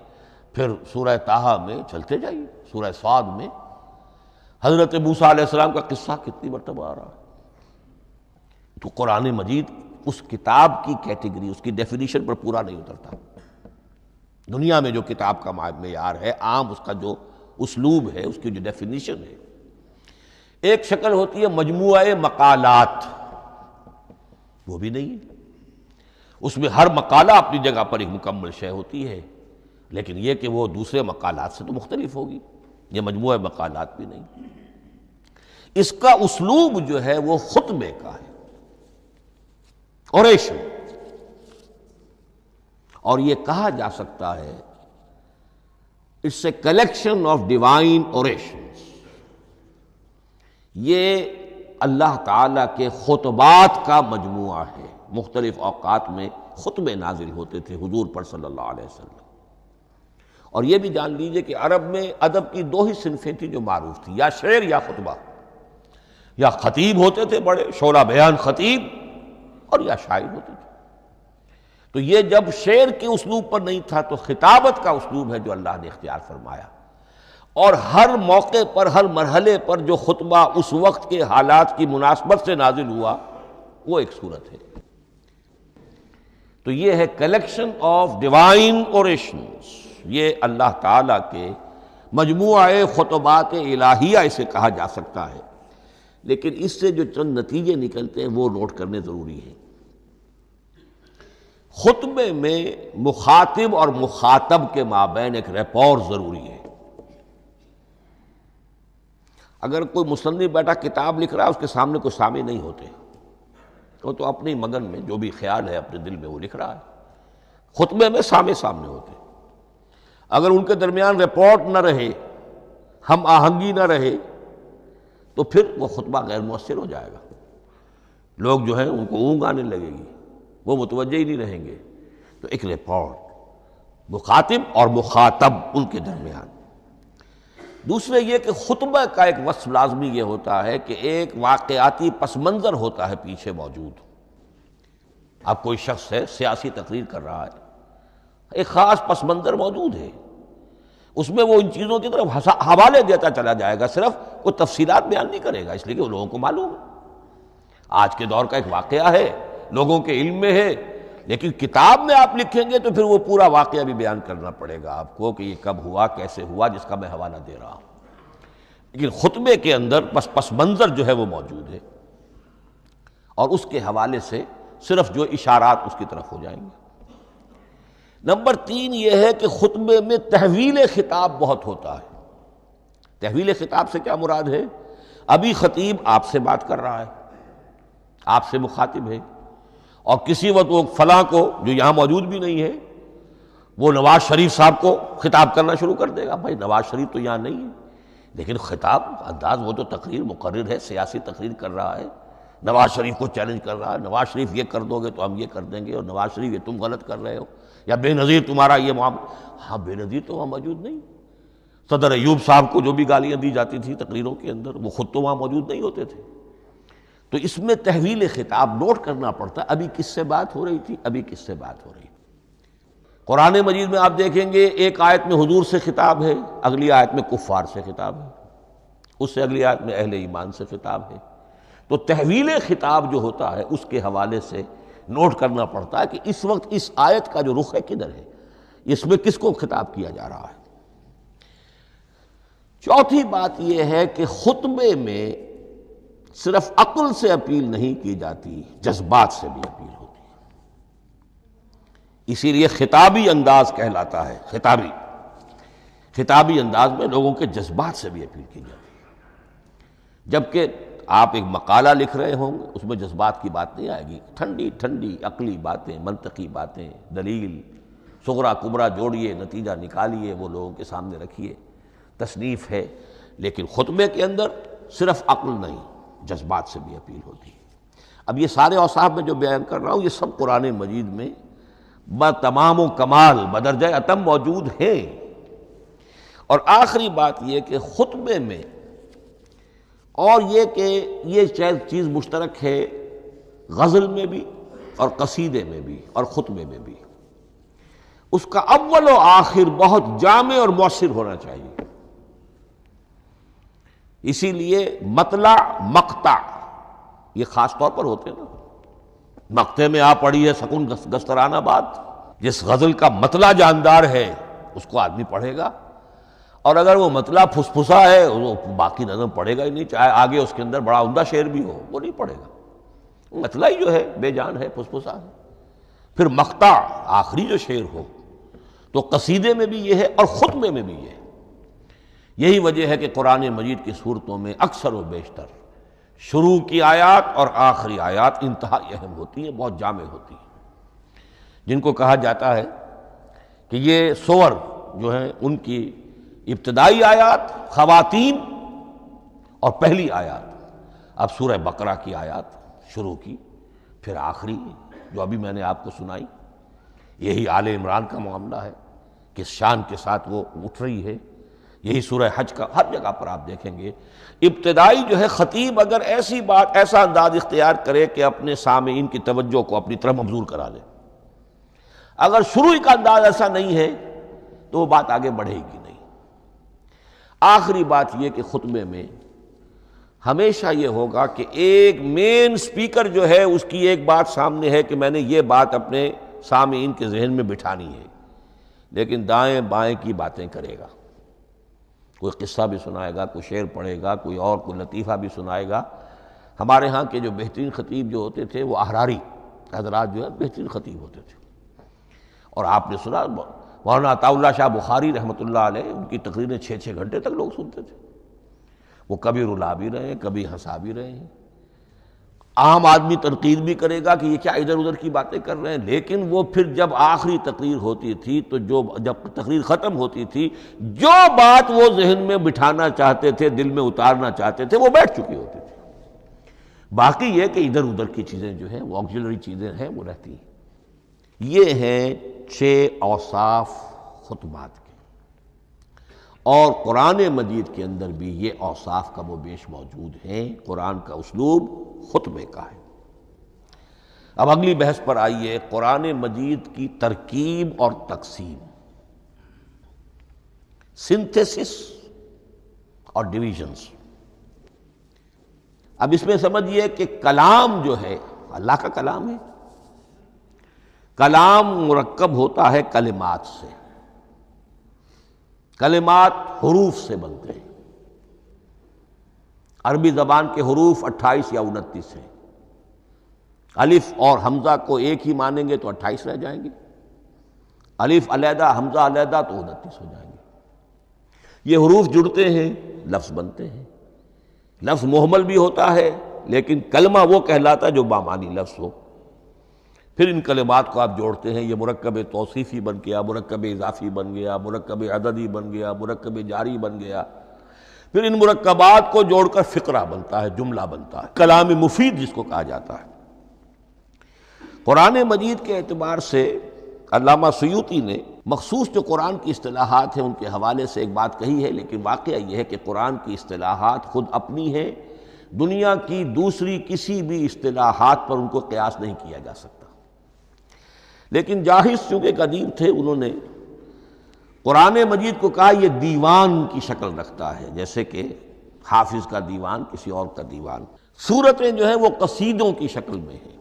پھر سورہ طٰہٰ میں، چلتے جائیے، سورہ صاد میں حضرت موسیٰ علیہ السلام کا قصہ کتنی مرتبہ آ رہا ہے۔ تو قرآن مجید اس کتاب کی کیٹیگری، اس کی ڈیفینیشن پر پورا نہیں اترتا۔ دنیا میں جو کتاب کا معیار ہے، عام اس کا جو اسلوب ہے، اس کی جو ڈیفینیشن ہے، ایک شکل ہوتی ہے مجموعہ مقالات، وہ بھی نہیں ہے۔ اس میں ہر مقالہ اپنی جگہ پر ایک مکمل شے ہوتی ہے، لیکن یہ کہ وہ دوسرے مقالات سے تو مختلف ہوگی، یہ مجموعہ مقالات بھی نہیں۔ اس کا اسلوب جو ہے وہ خطبے کا ہے، اوریشن، اور یہ کہا جا سکتا ہے it's a collection of divine orations. یہ اللہ تعالیٰ کے خطبات کا مجموعہ ہے۔ مختلف اوقات میں خطبے نازل ہوتے تھے حضور پر صلی اللہ علیہ وسلم، اور یہ بھی جان لیجئے کہ عرب میں ادب کی 2 ہی صنفیں تھیں جو معروف تھیں، یا شعر یا خطبہ، یا خطیب ہوتے تھے بڑے شعلہ بیان خطیب، اور یا شاعر ہوتے تھے۔ تو یہ جب شعر کے اسلوب پر نہیں تھا تو خطابت کا اسلوب ہے جو اللہ نے اختیار فرمایا، اور ہر موقع پر، ہر مرحلے پر جو خطبہ اس وقت کے حالات کی مناسبت سے نازل ہوا وہ ایک صورت ہے۔ تو یہ ہے کلیکشن آف ڈیوائن اوریشنز، یہ اللہ تعالیٰ کے مجموعہ خطبات الہیہ اسے کہا جا سکتا ہے، لیکن اس سے جو چند نتیجے نکلتے ہیں وہ نوٹ کرنے ضروری ہیں۔ خطبے میں مخاطب اور مخاطب کے مابین ایک ریپور ضروری ہے۔ اگر کوئی مصنف بیٹا کتاب لکھ رہا ہے، اس کے سامنے کوئی سامع نہیں ہوتے، وہ تو اپنی مگن میں جو بھی خیال ہے اپنے دل میں وہ لکھ رہا ہے۔ خطبے میں سامنے ہوتے، اگر ان کے درمیان رپورٹ نہ رہے، ہم آہنگی نہ رہے، تو پھر وہ خطبہ غیر مؤثر ہو جائے گا، لوگ جو ہیں ان کو اونگ آنے لگے گی، وہ متوجہ ہی نہیں رہیں گے۔ تو ایک رپورٹ مخاطب اور مخاطب ان کے درمیان۔ دوسرے یہ کہ خطبہ کا ایک وصف لازمی یہ ہوتا ہے کہ ایک واقعاتی پس منظر ہوتا ہے پیچھے موجود۔ اب کوئی شخص ہے سیاسی تقریر کر رہا ہے، ایک خاص پس منظر موجود ہے، اس میں وہ ان چیزوں کی طرف حوالے دیتا چلا جائے گا، صرف کوئی تفصیلات بیان نہیں کرے گا، اس لیے کہ وہ لوگوں کو معلوم ہے آج کے دور کا ایک واقعہ ہے، لوگوں کے علم میں ہے۔ لیکن کتاب میں آپ لکھیں گے تو پھر وہ پورا واقعہ بھی بیان کرنا پڑے گا آپ کو کہ یہ کب ہوا، کیسے ہوا، جس کا میں حوالہ دے رہا ہوں۔ لیکن خطبے کے اندر پس منظر جو ہے وہ موجود ہے، اور اس کے حوالے سے صرف جو اشارات اس کی طرف ہو جائیں گے۔ نمبر 3 یہ ہے کہ خطبے میں تحویل خطاب بہت ہوتا ہے۔ تحویل خطاب سے کیا مراد ہے؟ ابھی خطیب آپ سے بات کر رہا ہے، آپ سے مخاطب ہے، اور کسی وقت وہ فلاں کو جو یہاں موجود بھی نہیں ہے وہ نواز شریف صاحب کو خطاب کرنا شروع کر دے گا. بھائی نواز شریف تو یہاں نہیں ہے، لیکن خطاب انداز وہ تو تقریر مقرر ہے، سیاسی تقریر کر رہا ہے، نواز شریف کو چیلنج کر رہا ہے. نواز شریف یہ کر دو گے تو ہم یہ کر دیں گے، اور نواز شریف یہ تم غلط کر رہے ہو، یا بے نظیر تمہارا یہ معاملہ. ہاں بے نظیر تو وہاں موجود نہیں. صدر ایوب صاحب کو جو بھی گالیاں دی جاتی تھی تقریروں کے اندر، وہ خود تو وہاں موجود نہیں ہوتے تھے. تو اس میں تحویل خطاب نوٹ کرنا پڑتا ہے، ابھی کس سے بات ہو رہی تھی، ابھی کس سے بات ہو رہی تھی. قرآن مجید میں آپ دیکھیں گے ایک آیت میں حضور سے خطاب ہے، اگلی آیت میں کفار سے خطاب ہے، اس سے اگلی آیت میں اہل ایمان سے خطاب ہے. تو تحویل خطاب جو ہوتا ہے اس کے حوالے سے نوٹ کرنا پڑتا ہے کہ اس وقت اس آیت کا جو رخ ہے کدھر ہے، اس میں کس کو خطاب کیا جا رہا ہے. چوتھی بات یہ ہے کہ خطبے میں صرف عقل سے اپیل نہیں کی جاتی، جذبات سے بھی اپیل ہوتی ہے. اسی لیے خطابی انداز کہلاتا ہے. خطابی انداز میں لوگوں کے جذبات سے بھی اپیل کی جاتی ہے. جبکہ آپ ایک مقالہ لکھ رہے ہوں گے، اس میں جذبات کی بات نہیں آئے گی. ٹھنڈی ٹھنڈی عقلی باتیں، منطقی باتیں، دلیل صغرا کبرا جوڑیے، نتیجہ نکالیے، وہ لوگوں کے سامنے رکھیے، تصنیف ہے. لیکن خطبے کے اندر صرف عقل نہیں، جذبات سے بھی اپیل ہوتی ہے. اب یہ سارے اوصاف میں جو بیان کر رہا ہوں یہ سب قرآن مجید میں بتمام و کمال بدرجہ اتم موجود ہیں. اور آخری بات یہ کہ خطبے میں، اور یہ کہ یہ چیز مشترک ہے غزل میں بھی اور قصیدے میں بھی اور خطبے میں بھی، اس کا اول و آخر بہت جامع اور مؤثر ہونا چاہیے. اسی لیے مطلع مقطع یہ خاص طور پر ہوتے ہیں نا. مقطع میں آ پڑی ہے سکون گسترانہ بات، جس غزل کا مطلع جاندار ہے اس کو آدمی پڑھے گا، اور اگر وہ مطلع پھسپھسا ہے وہ باقی نظم پڑھے گا ہی نہیں، چاہے آگے اس کے اندر بڑا عمدہ شعر بھی ہو وہ نہیں پڑھے گا. مطلع ہی جو ہے بے جان ہے، پھسپھسا ہے. پھر مقطع آخری جو شعر ہو، تو قصیدے میں بھی یہ ہے اور خطبے میں بھی یہ ہے. یہی وجہ ہے کہ قرآن مجید کی صورتوں میں اکثر و بیشتر شروع کی آیات اور آخری آیات انتہائی اہم ہوتی ہیں، بہت جامع ہوتی ہیں، جن کو کہا جاتا ہے کہ یہ سور جو ہیں ان کی ابتدائی آیات، خواتین اور پہلی آیات. اب سورہ بقرہ کی آیات شروع کی، پھر آخری جو ابھی میں نے آپ کو سنائی، یہی آل عمران کا معاملہ ہے، کس شان کے ساتھ وہ اٹھ رہی ہے. یہی سورہ حج کا ہر جگہ پر آپ دیکھیں گے ابتدائی جو ہے خطیب اگر ایسی بات، ایسا انداز اختیار کرے کہ اپنے سامعین کی توجہ کو اپنی طرف مبذول کرا لے، اگر شروع کا انداز ایسا نہیں ہے تو وہ بات آگے بڑھے گی نہیں. آخری بات یہ کہ خطبے میں ہمیشہ یہ ہوگا کہ ایک مین سپیکر جو ہے اس کی ایک بات سامنے ہے کہ میں نے یہ بات اپنے سامعین کے ذہن میں بٹھانی ہے، لیکن دائیں بائیں کی باتیں کرے گا. کوئی قصہ بھی سنائے گا، کوئی شعر پڑھے گا، کوئی اور کوئی لطیفہ بھی سنائے گا. ہمارے ہاں کے جو بہترین خطیب جو ہوتے تھے وہ احراری حضرات جو ہے بہترین خطیب ہوتے تھے. اور آپ نے سنا مولانا عطا اللہ شاہ بخاری رحمۃ اللہ علیہ، ان کی تقریریں 6 گھنٹے تک لوگ سنتے تھے. وہ کبھی رلا بھی رہے ہیں، کبھی ہنسا بھی رہے ہیں. عام آدمی تنقید بھی کرے گا کہ یہ کیا ادھر ادھر کی باتیں کر رہے ہیں، لیکن وہ پھر جب آخری تقریر ہوتی تھی تو جب تقریر ختم ہوتی تھی، جو بات وہ ذہن میں بٹھانا چاہتے تھے، دل میں اتارنا چاہتے تھے، وہ بیٹھ چکی ہوتی تھی. باقی یہ کہ ادھر ادھر کی چیزیں جو ہیں وہ آکسیلری چیزیں ہیں وہ رہتی ہیں. یہ ہیں 6 اوصاف خطبات کے، اور قرآن مجید کے اندر بھی یہ اوصاف کم و بیش موجود ہیں. قرآن کا اسلوب خطبے کا ہے. اب اگلی بحث پر آئیے، قرآن مجید کی ترکیب اور تقسیم، سنتھیسس اور ڈویژنز. اب اس میں سمجھیے کہ کلام جو ہے اللہ کا کلام ہے. کلام مرکب ہوتا ہے کلمات سے. کلمات حروف سے بنتے ہیں. عربی زبان کے حروف 28 یا 29 ہیں. الف اور حمزہ کو ایک ہی مانیں گے تو 28 رہ جائیں گے. الف علیحدہ حمزہ علیحدہ تو 29 ہو جائیں گے. یہ حروف جڑتے ہیں، لفظ بنتے ہیں. لفظ محمل بھی ہوتا ہے لیکن کلمہ وہ کہلاتا ہے جو بامانی لفظ ہو. پھر ان کلمات کو آپ جوڑتے ہیں، یہ مرکب توصیفی بن گیا، مرکب اضافی بن گیا، مرکب عددی بن گیا، مرکب جاری بن گیا، پھر ان مرکبات کو جوڑ کر فقرہ بنتا ہے، جملہ بنتا ہے، کلام مفید جس کو کہا جاتا ہے۔ قرآن مجید کے اعتبار سے علامہ سیوطی نے مخصوص جو قرآن کی اصطلاحات ہیں ان کے حوالے سے ایک بات کہی ہے، لیکن واقعہ یہ ہے کہ قرآن کی اصطلاحات خود اپنی ہیں، دنیا کی دوسری کسی بھی اصطلاحات پر ان کو قیاس نہیں کیا جا سکتا۔ لیکن جاہز چونکہ قدیم تھے، انہوں نے قرآن مجید کو کہا یہ دیوان کی شکل رکھتا ہے، جیسے کہ حافظ کا دیوان کسی اور کا دیوان۔ سورتیں جو ہیں وہ قصیدوں کی شکل میں ہیں،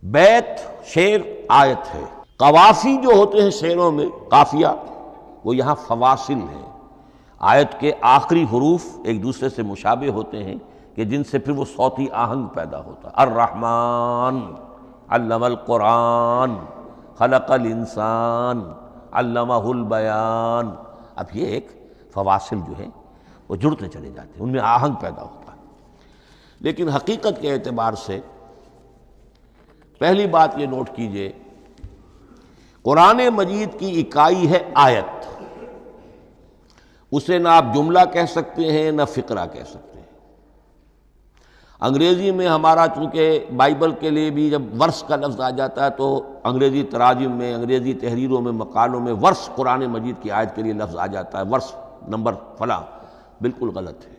بیت شعر آیت ہے، قوافی جو ہوتے ہیں شعروں میں قافیہ، وہ یہاں فواصل ہیں، آیت کے آخری حروف ایک دوسرے سے مشابہ ہوتے ہیں کہ جن سے پھر وہ صوتی آہنگ پیدا ہوتا ہے۔ الرحمن علم القرآن خلق الانسان علمہ البیان۔ اب یہ ایک فواصل جو ہیں وہ جڑتے چلے جاتے ہیں، ان میں آہنگ پیدا ہوتا ہے۔ لیکن حقیقت کے اعتبار سے پہلی بات یہ نوٹ کیجئے، قرآن مجید کی اکائی ہے آیت، اسے نہ آپ جملہ کہہ سکتے ہیں نہ فقرہ کہہ سکتے ہیں۔ انگریزی میں ہمارا چونکہ بائبل کے لیے بھی جب ورس کا لفظ آ جاتا ہے تو انگریزی تراجم میں، انگریزی تحریروں میں، مقالوں میں ورس قرآن مجید کی آیت کے لیے لفظ آ جاتا ہے، ورس نمبر فلاں، بالکل غلط ہے۔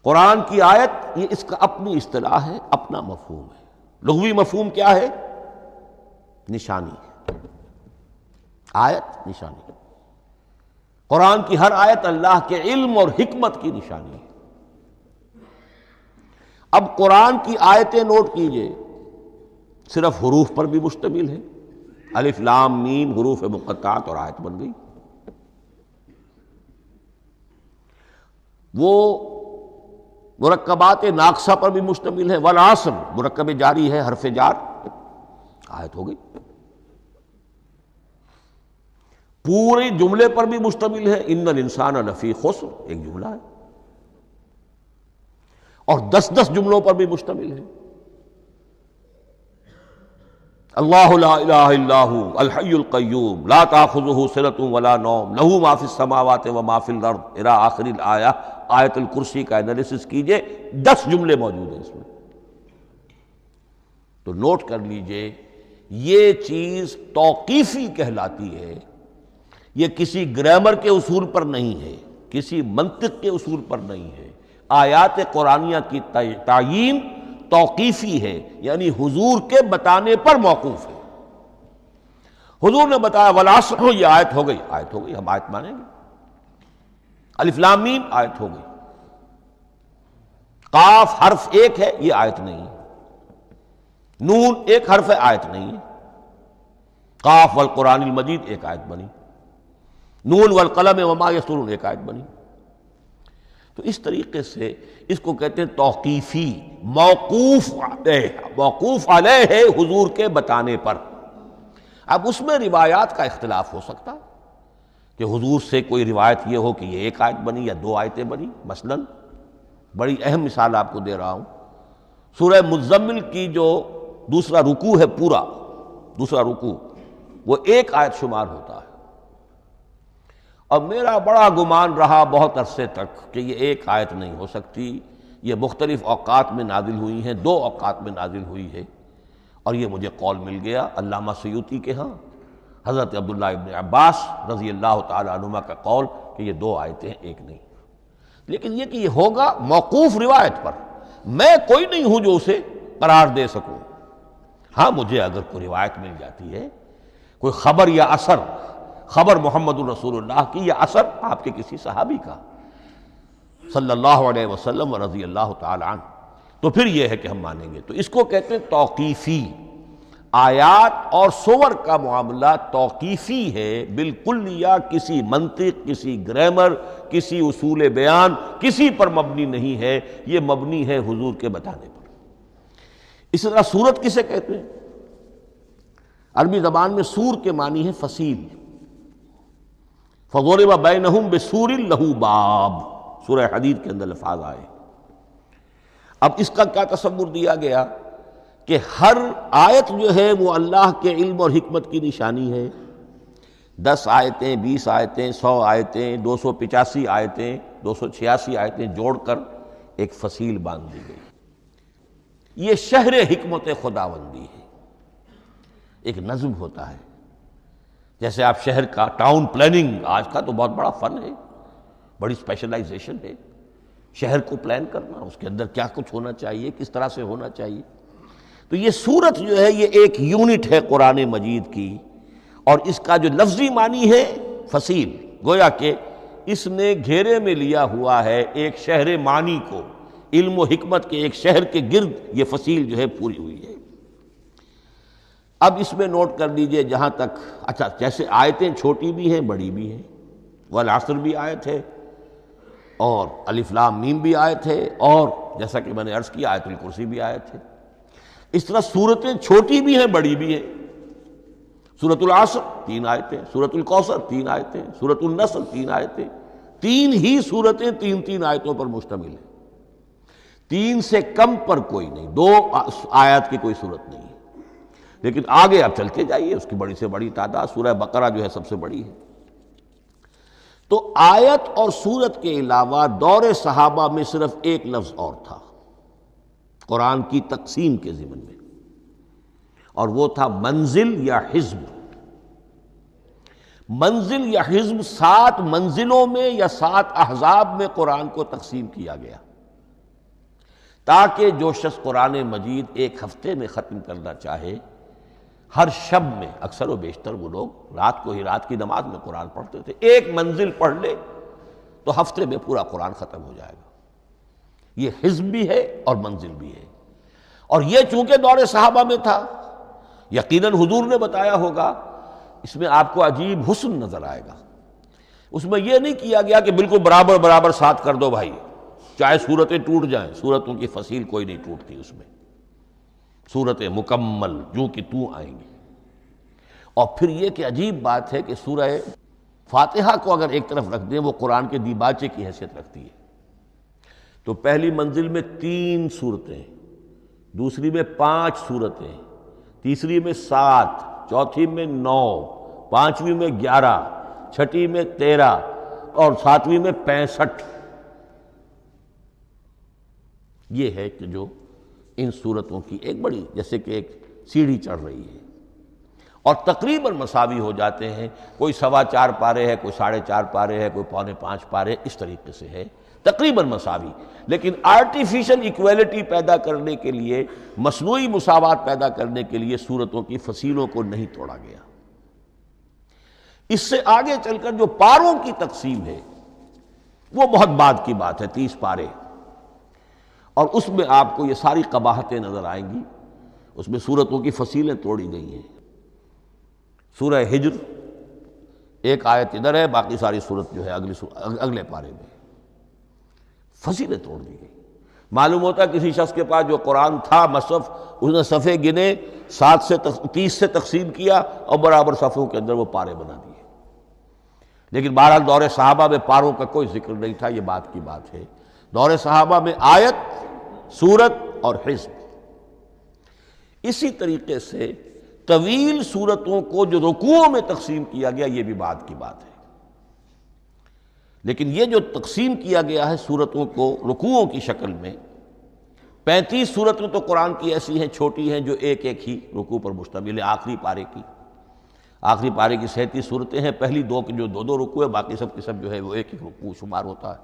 قرآن کی آیت یہ اس کا اپنی اصطلاح ہے، اپنا مفہوم ہے۔ لغوی مفہوم کیا ہے؟ نشانی، آیت نشانی۔ قرآن کی ہر آیت اللہ کے علم اور حکمت کی نشانی ہے۔ اب قرآن کی آیتیں نوٹ کیجئے، صرف حروف پر بھی مشتمل ہے، الف لام میم حروف مقطعات اور آیت بن گئی۔ وہ مرکبات ناقصہ پر بھی مشتمل ہے، والعصر مرکب جاری ہے، حرف جار، آیت ہو گئی۔ پورے جملے پر بھی مشتمل ہے، ان الانسان لفی خسر، ایک جملہ ہے، اور 10 جملوں پر بھی مشتمل ہے۔ اللہ لا الہ الا ھو الحی القیوم لا تأخذہ سنۃ ولا نوم لہ ما فی السماوات وما فی الارض الی آخر الآیہ۔ آیت الکرسی کا انالیسس کیجئے، 10 جملے موجود ہیں اس میں۔ تو نوٹ کر لیجئے، یہ چیز توقیفی کہلاتی ہے، یہ کسی گرامر کے اصول پر نہیں ہے، کسی منطق کے اصول پر نہیں ہے۔ آیات قرآنیہ کی تعیین توقیفی ہے، یعنی حضور کے بتانے پر موقوف ہے۔ حضور نے بتایا والعصر، یہ آیت ہو گئی، آیت ہو گئی، ہم آیت مانیں گے۔ الف لام میم آیت ہو گئی۔ قاف حرف ایک ہے، یہ آیت نہیں ہے۔ نون ایک حرف ہے، آیت نہیں ہے۔ قاف والقرآن المجید ایک آیت بنی، نون والقلم وما یسطرون ایک آیت بنی۔ تو اس طریقے سے اس کو کہتے ہیں توقیفی، موقوف علیہ ہے حضور کے بتانے پر۔ اب اس میں روایات کا اختلاف ہو سکتا کہ حضور سے کوئی روایت یہ ہو کہ یہ ایک آیت بنی یا 2 آیتیں بنی۔ مثلا بڑی اہم مثال آپ کو دے رہا ہوں، سورہ مزمل کی جو دوسرا رکوع ہے، پورا دوسرا رکوع، وہ 1 آیت شمار ہوتا ہے۔ اور میرا بڑا گمان رہا بہت عرصے تک کہ یہ 1 آیت نہیں ہو سکتی، یہ مختلف اوقات میں نازل ہوئی ہیں، 2 اوقات میں نازل ہوئی ہے۔ اور یہ مجھے قول مل گیا علامہ سیوطی کے ہاں، حضرت عبداللہ ابن عباس رضی اللہ تعالی عنہما کا قول کہ یہ 2 آیتیں ہیں، 1 نہیں۔ لیکن یہ کہ یہ ہوگا موقوف روایت پر، میں کوئی نہیں ہوں جو اسے قرار دے سکوں۔ ہاں مجھے اگر کوئی روایت مل جاتی ہے، کوئی خبر یا اثر، خبر محمد الرسول اللہ کی یا اثر آپ کے کسی صحابی کا صلی اللہ علیہ وسلم و رضی اللہ تعالی عنہ، تو پھر یہ ہے کہ ہم مانیں گے۔ تو اس کو کہتے ہیں توقیفی۔ آیات اور سور کا معاملہ توقیفی ہے بالکل، یا کسی منطق، کسی گرامر، کسی اصول بیان، کسی پر مبنی نہیں ہے، یہ مبنی ہے حضور کے بتانے پر۔ اسی طرح سورت کسے کہتے ہیں؟ عربی زبان میں سور کے معنی ہے فصیل۔ فَضُرِبَ بَيْنَهُمْ بِسُورٍ لَهُ بَابٌ، سورہ حدید کے اندر الفاظ آئے۔ اب اس کا کیا تصور دیا گیا کہ ہر آیت جو ہے وہ اللہ کے علم اور حکمت کی نشانی ہے۔ 10 آیتیں، 20 آیتیں، 100 آیتیں، 285 آیتیں، 286 آیتیں جوڑ کر ایک فصیل باندھ دی گئی۔ یہ شہر حکمت خداوندی ہے، ایک نظم ہوتا ہے۔ جیسے آپ شہر کا ٹاؤن پلاننگ آج کا تو بہت بڑا فن ہے، بڑی اسپیشلائزیشن ہے، شہر کو پلان کرنا، اس کے اندر کیا کچھ ہونا چاہیے، کس طرح سے ہونا چاہیے۔ تو یہ سورت جو ہے یہ ایک یونٹ ہے قرآن مجید کی، اور اس کا جو لفظی معنی ہے فصیل، گویا کہ اس نے گھیرے میں لیا ہوا ہے ایک شہر معنی کو، علم و حکمت کے ایک شہر کے گرد یہ فصیل جو ہے پوری ہوئی ہے۔ اب اس میں نوٹ کر لیجئے جہاں تک، اچھا جیسے آیتیں چھوٹی بھی ہیں بڑی بھی ہیں، والعصر بھی آیت ہے، اور الف لام میم بھی آیت ہے، اور جیسا کہ میں نے عرض کیا آیت الکرسی بھی آیت ہے۔ اس طرح سورتیں چھوٹی بھی ہیں بڑی بھی ہیں۔ سورۃ العصر 3 آیتیں، سورۃ الکوثر 3 آیتیں، سورۃ النصر 3 آیتیں، 3 ہی سورتیں 3 آیتوں پر مشتمل ہیں، 3 سے کم پر کوئی نہیں، 2 آیات کی کوئی صورت نہیں ہے۔ لیکن آگے آپ چلتے جائیے، اس کی بڑی سے بڑی تعداد سورہ بقرہ جو ہے سب سے بڑی ہے۔ تو آیت اور سورت کے علاوہ دور صحابہ میں صرف ایک لفظ اور تھا قرآن کی تقسیم کے ضمن میں، اور وہ تھا منزل یا حزب۔ منزل یا حزب 7 منزلوں میں یا 7 احزاب میں قرآن کو تقسیم کیا گیا، تاکہ جو شخص قرآن مجید ایک ہفتے میں ختم کرنا چاہے، ہر شب میں، اکثر و بیشتر وہ لوگ رات کو ہی رات کی نماز میں قرآن پڑھتے تھے، ایک منزل پڑھ لے تو ہفتے میں پورا قرآن ختم ہو جائے گا۔ یہ حزب بھی ہے اور منزل بھی ہے، اور یہ چونکہ دور صحابہ میں تھا، یقیناً حضور نے بتایا ہوگا، اس میں آپ کو عجیب حسن نظر آئے گا۔ اس میں یہ نہیں کیا گیا کہ بالکل برابر برابر ساتھ کر دو بھائی، چاہے صورتیں ٹوٹ جائیں، صورتوں کی فصیل کوئی نہیں ٹوٹتی، اس میں صورتیں مکمل جو کہ تو آئیں گی۔ اور پھر یہ کہ عجیب بات ہے کہ سورہ فاتحہ کو اگر ایک طرف رکھ دیں، وہ قرآن کے دیباچے کی حیثیت رکھتی ہے، تو پہلی منزل میں 3 سورتیں، دوسری میں 5 سورتیں، تیسری میں 7، چوتھی میں 9، پانچویں میں 11، چھٹی میں 13، اور 7ویں میں 65۔ یہ ہے کہ جو ان سورتوں کی ایک بڑی، جیسے کہ ایک سیڑھی چڑھ رہی ہے، اور تقریباً مساوی ہو جاتے ہیں، کوئی 4.25 پارے ہے، کوئی 4.5 پارے ہے، کوئی 4.25 پارے، اس طریقے سے ہے، تقریباً مساوی۔ لیکن آرٹیفیشل ایکویلٹی پیدا کرنے کے لیے، مصنوعی مساوات پیدا کرنے کے لیے سورتوں کی فصیلوں کو نہیں توڑا گیا۔ اس سے آگے چل کر جو پاروں کی تقسیم ہے وہ بہت بعد کی بات ہے، 30 پارے، اور اس میں آپ کو یہ ساری قباحتیں نظر آئیں گی۔ اس میں سورتوں کی فصیلیں توڑی گئی ہیں۔ سورہ ہجر ایک آیت ادھر ہے، باقی ساری سورت جو ہے اگلے پارے میں، فصیلیں توڑ دی گئی۔ معلوم ہوتا ہے کسی شخص کے پاس جو قرآن تھا مصحف، اس نے صفحے گنے، 7 سے 30 سے تقسیم کیا، اور برابر صفحوں کے اندر وہ پارے بنا دیے۔ لیکن بہرحال دور صحابہ میں پاروں کا کوئی ذکر نہیں تھا، یہ بات کی بات ہے۔ دور صحابہ میں آیت، سورت اور حزب۔ اسی طریقے سے طویل سورتوں کو جو رکوعوں میں تقسیم کیا گیا، یہ بھی بات کی بات ہے۔ لیکن یہ جو تقسیم کیا گیا ہے سورتوں کو رکوعوں کی شکل میں، 35 سورتیں تو قرآن کی ایسی ہیں چھوٹی ہیں جو ایک ایک ہی رکوع پر مشتمل ہے۔ آخری پارے کی 37 سورتیں ہیں، پہلی 2 کی جو 2 رکوع ہے، باقی سب کی سب جو ہے وہ ایک ایک رکوع شمار ہوتا ہے۔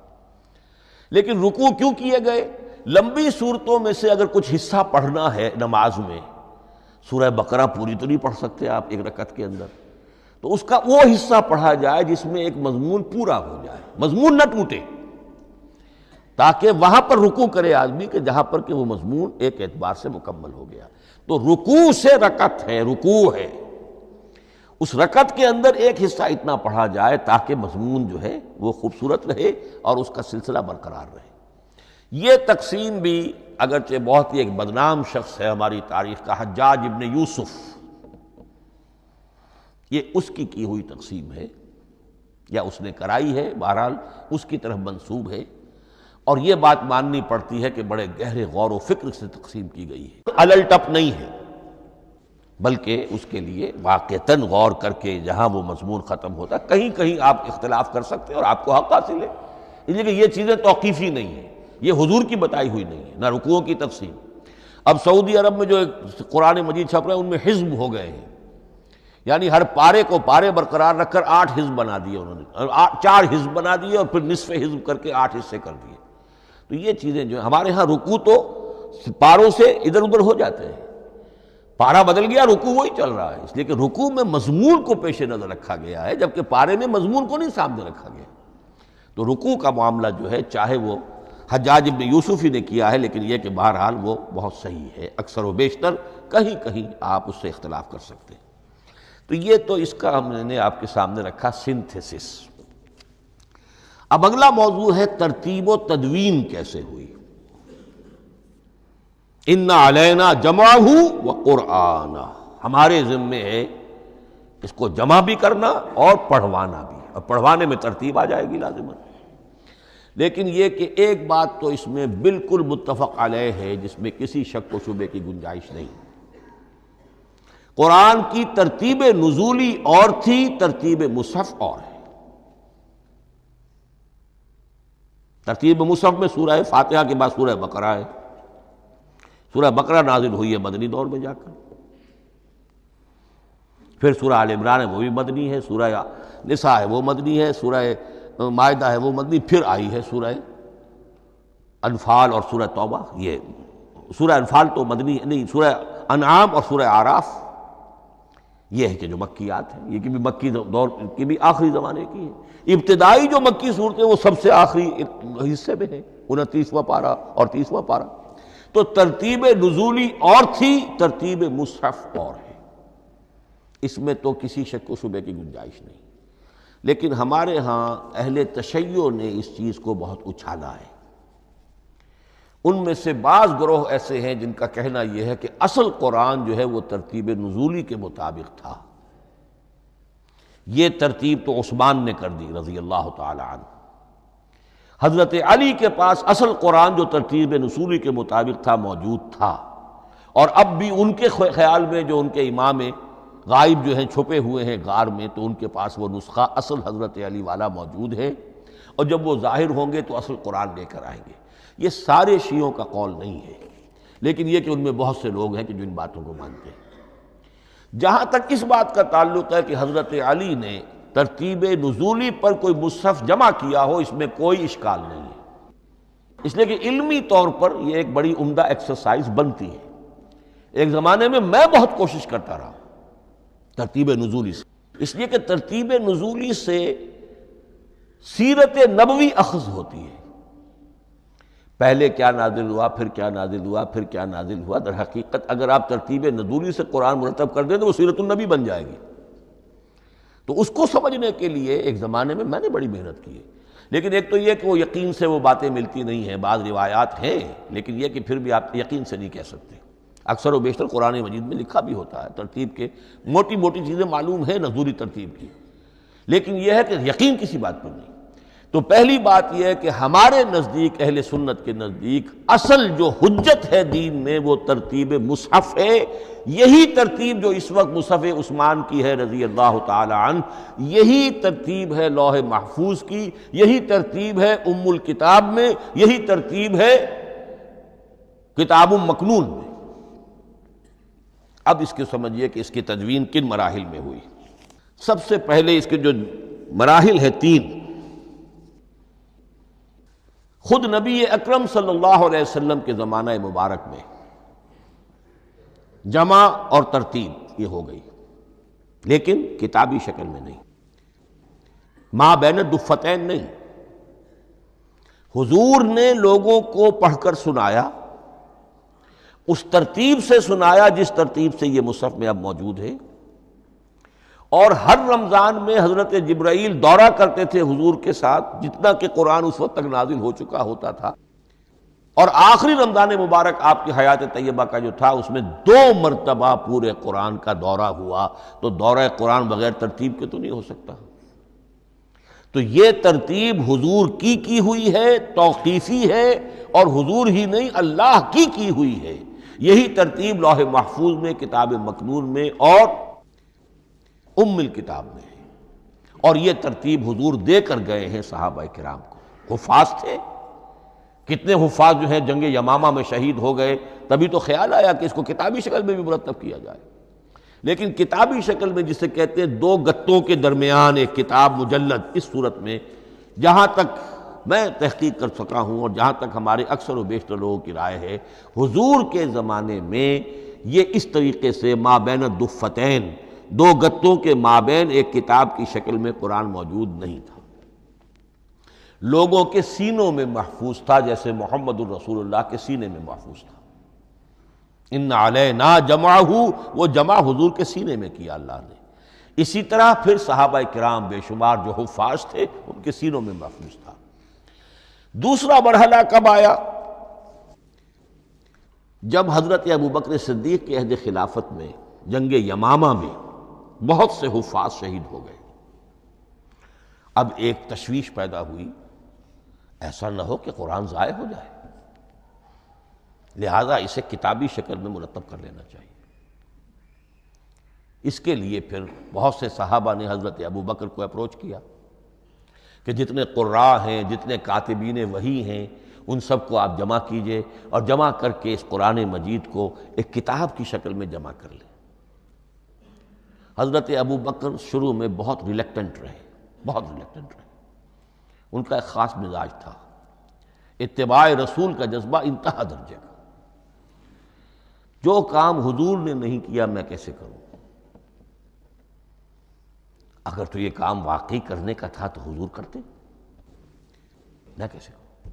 لیکن رکوع کیوں کیے گئے؟ لمبی صورتوں میں سے اگر کچھ حصہ پڑھنا ہے نماز میں، سورہ بقرہ پوری تو نہیں پڑھ سکتے آپ ایک رکعت کے اندر، تو اس کا وہ حصہ پڑھا جائے جس میں ایک مضمون پورا ہو جائے، مضمون نہ ٹوٹے، تاکہ وہاں پر رکوع کرے آدمی کہ جہاں پر کہ وہ مضمون ایک اعتبار سے مکمل ہو گیا۔ تو رکوع سے رکعت ہے، رکوع ہے، اس رکعت کے اندر ایک حصہ اتنا پڑھا جائے تاکہ مضمون جو ہے وہ خوبصورت رہے اور اس کا سلسلہ برقرار رہے۔ یہ تقسیم بھی اگرچہ بہت ہی ایک بدنام شخص ہے ہماری تاریخ کا، حجاج ابن یوسف، یہ اس کی ہوئی تقسیم ہے، یا اس نے کرائی ہے، بہرحال اس کی طرف منسوب ہے۔ اور یہ بات ماننی پڑتی ہے کہ بڑے گہرے غور و فکر سے تقسیم کی گئی ہے، الل ٹپ نہیں ہے، بلکہ اس کے لیے واقعتاً غور کر کے جہاں وہ مضمون ختم ہوتا ہے، کہیں کہیں آپ اختلاف کر سکتے ہیں اور آپ کو حق حاصل ہے، اس لیے کہ یہ چیزیں توقیفی نہیں ہیں، یہ حضور کی بتائی ہوئی نہیں ہے، نہ رکوعوں کی تقسیم۔ اب سعودی عرب میں جو قرآن مجید چھپ رہے ہیں ان میں حزب ہو گئے ہیں، یعنی ہر پارے کو پارے برقرار رکھ کر 8 حزب بنا دیے انہوں نے، 4 حزب بنا دیے اور پھر نصف حزب کر کے 8 حصے کر دیے۔ تو یہ چیزیں جو ہمارے ہاں رکوع تو پاروں سے ادھر ادھر ہو جاتے ہیں، پارا بدل گیا رکوع وہی چل رہا ہے، اس لیے کہ رکوع میں مضمون کو پیش نظر رکھا گیا ہے، جبکہ پارے میں مضمون کو نہیں سامنے رکھا گیا۔ تو رکوع کا معاملہ جو ہے چاہے وہ حجاج ابن یوسف ہی نے کیا ہے، لیکن یہ کہ بہرحال وہ بہت صحیح ہے، اکثر و بیشتر، کہیں کہیں آپ اس سے اختلاف کر سکتے ہیں۔ تو یہ تو اس کا ہم نے آپ کے سامنے رکھا سنتھیسس۔ اب اگلا موضوع ہے ترتیب و تدوین کیسے ہوئی۔ ان علینا جمعہ و قرآنہ، ہمارے ذمے ہے اس کو جمع بھی کرنا اور پڑھوانا بھی، اور پڑھوانے میں ترتیب آ جائے گی لازماً۔ لیکن یہ کہ ایک بات تو اس میں بالکل متفق علیہ ہے جس میں کسی شک و شبے کی گنجائش نہیں، قرآن کی ترتیب نزولی اور تھی، ترتیب مصحف اور ہے۔ ترتیب مصحف میں سورہ فاتحہ کے بعد سورہ بقرہ ہے، سورہ بقرہ نازل ہوئی ہے مدنی دور میں جا کر، پھر سورہ آل عمران ہے وہ بھی مدنی ہے، سورہ نساء ہے وہ مدنی ہے، سورہ مائدہ ہے وہ مدنی، پھر آئی ہے سورہ انفال اور سورہ توبہ۔ یہ سورہ انفال تو مدنی نہیں، سورہ انعام اور سورہ اعراف یہ ہے کہ جو مکیات ہیں، یہ کہ بھی مکی دور کی بھی آخری زمانے کی ہے۔ ابتدائی جو مکی صورتیں وہ سب سے آخری حصے میں ہیں، 29واں پارہ اور 30واں پارہ۔ تو ترتیب نزولی اور تھی، ترتیب مصحف اور ہے، اس میں تو کسی شک و شبے کی گنجائش نہیں۔ لیکن ہمارے ہاں اہل تشیع نے اس چیز کو بہت اچھالا ہے۔ ان میں سے بعض گروہ ایسے ہیں جن کا کہنا یہ ہے کہ اصل قرآن جو ہے وہ ترتیب نزولی کے مطابق تھا، یہ ترتیب تو عثمان نے کر دی رضی اللہ تعالی عنہ۔ حضرت علی کے پاس اصل قرآن جو ترتیب نزولی کے مطابق تھا موجود تھا، اور اب بھی ان کے خیال میں جو ان کے امام غائب جو ہیں چھپے ہوئے ہیں غار میں، تو ان کے پاس وہ نسخہ اصل حضرت علی والا موجود ہے، اور جب وہ ظاہر ہوں گے تو اصل قرآن لے کر آئیں گے۔ یہ سارے شیعوں کا قول نہیں ہے، لیکن یہ کہ ان میں بہت سے لوگ ہیں کہ جو ان باتوں کو مانتے ہیں۔ جہاں تک اس بات کا تعلق ہے کہ حضرت علی نے ترتیب نزولی پر کوئی مصحف جمع کیا ہو، اس میں کوئی اشکال نہیں ہے، اس لیے کہ علمی طور پر یہ ایک بڑی عمدہ ایکسرسائز بنتی ہے۔ ایک زمانے میں بہت کوشش کرتا رہا ترتیب نزولی سے، اس لیے کہ ترتیب نزولی سے سیرت نبوی اخذ ہوتی ہے، پہلے کیا نازل ہوا، پھر کیا نازل ہوا، پھر کیا نازل ہوا۔ در حقیقت اگر آپ ترتیب نزولی سے قرآن مرتب کر دیں تو وہ سیرت النبی بن جائے گی۔ تو اس کو سمجھنے کے لیے ایک زمانے میں نے بڑی محنت کی ہے، لیکن ایک تو یہ کہ وہ یقین سے وہ باتیں ملتی نہیں ہیں، بعض روایات ہیں لیکن یہ کہ پھر بھی آپ یقین سے نہیں کہہ سکتے۔ اکثر و بیشتر قرآن مجید میں لکھا بھی ہوتا ہے، ترتیب کے موٹی موٹی چیزیں معلوم ہیں نزولی ترتیب کی، لیکن یہ ہے کہ یقین کسی بات پر نہیں۔ تو پہلی بات یہ ہے کہ ہمارے نزدیک، اہل سنت کے نزدیک، اصل جو حجت ہے دین میں وہ ترتیب مصحف ہے۔ یہی ترتیب جو اس وقت مصحف عثمان کی ہے رضی اللہ تعالی عنہ، یہی ترتیب ہے لوح محفوظ کی، یہی ترتیب ہے ام الکتاب میں، یہی ترتیب ہے کتاب مکنون میں۔ اب اس کو سمجھیے کہ اس کی تدوین کن مراحل میں ہوئی۔ سب سے پہلے اس کے جو مراحل ہے 3، خود نبی اکرم صلی اللہ علیہ وسلم کے زمانہ مبارک میں جمع اور ترتیب یہ ہو گئی، لیکن کتابی شکل میں نہیں، ما بین الدفتین نہیں۔ حضور نے لوگوں کو پڑھ کر سنایا، اس ترتیب سے سنایا جس ترتیب سے یہ مصحف میں اب موجود ہے، اور ہر رمضان میں حضرت جبرائیل دورہ کرتے تھے حضور کے ساتھ، جتنا کہ قرآن اس وقت تک نازل ہو چکا ہوتا تھا، اور آخری رمضان مبارک آپ کی حیات طیبہ کا جو تھا اس میں 2 مرتبہ پورے قرآن کا دورہ ہوا۔ تو دورہ قرآن بغیر ترتیب کے تو نہیں ہو سکتا۔ تو یہ ترتیب حضور کی ہوئی ہے، توقیفی ہے، اور حضور ہی نہیں اللہ کی ہوئی ہے۔ یہی ترتیب لوح محفوظ میں، کتاب مکنون میں اور ام الکتاب میں ہے، اور یہ ترتیب حضور دے کر گئے ہیں صحابہ کرام کو۔ حفاظ تھے، کتنے حفاظ جو ہیں جنگ یمامہ میں شہید ہو گئے، تبھی تو خیال آیا کہ اس کو کتابی شکل میں بھی مرتب کیا جائے۔ لیکن کتابی شکل میں جسے کہتے ہیں دو گتوں کے درمیان ایک کتاب مجلد، اس صورت میں جہاں تک میں تحقیق کر سکا ہوں اور جہاں تک ہمارے اکثر و بیشتر لوگوں کی رائے ہے، حضور کے زمانے میں یہ اس طریقے سے مابین الدفتین، دو گتوں کے مابین ایک کتاب کی شکل میں قرآن موجود نہیں تھا۔ لوگوں کے سینوں میں محفوظ تھا، جیسے محمد الرسول اللہ کے سینے میں محفوظ تھا۔ ان علینا جمعہ، وہ جمع حضور کے سینے میں کیا اللہ نے۔ اسی طرح پھر صحابہ کرام بے شمار جو حفاظ تھے ان کے سینوں میں محفوظ تھا۔ دوسرا مرحلہ کب آیا؟ جب حضرت ابوبکر صدیق کے عہد خلافت میں جنگ یمامہ میں بہت سے حفاظ شہید ہو گئے۔ اب ایک تشویش پیدا ہوئی، ایسا نہ ہو کہ قرآن ضائع ہو جائے، لہذا اسے کتابی شکل میں مرتب کر لینا چاہیے۔ اس کے لیے پھر بہت سے صحابہ نے حضرت ابوبکر کو اپروچ کیا کہ جتنے قراء ہیں، جتنے کاتبین وحی ہیں، ان سب کو آپ جمع کیجئے اور جمع کر کے اس قرآن مجید کو ایک کتاب کی شکل میں جمع کر لیں۔ حضرت ابوبکر شروع میں بہت ریلیکٹنٹ رہے، بہت ریلیکٹنٹ رہے۔ ان کا ایک خاص مزاج تھا، اتباع رسول کا جذبہ انتہا درجے کا۔ جو کام حضور نے نہیں کیا میں کیسے کروں؟ اگر تو یہ کام واقعی کرنے کا تھا تو حضور کرتے، میں کیسے کروں؟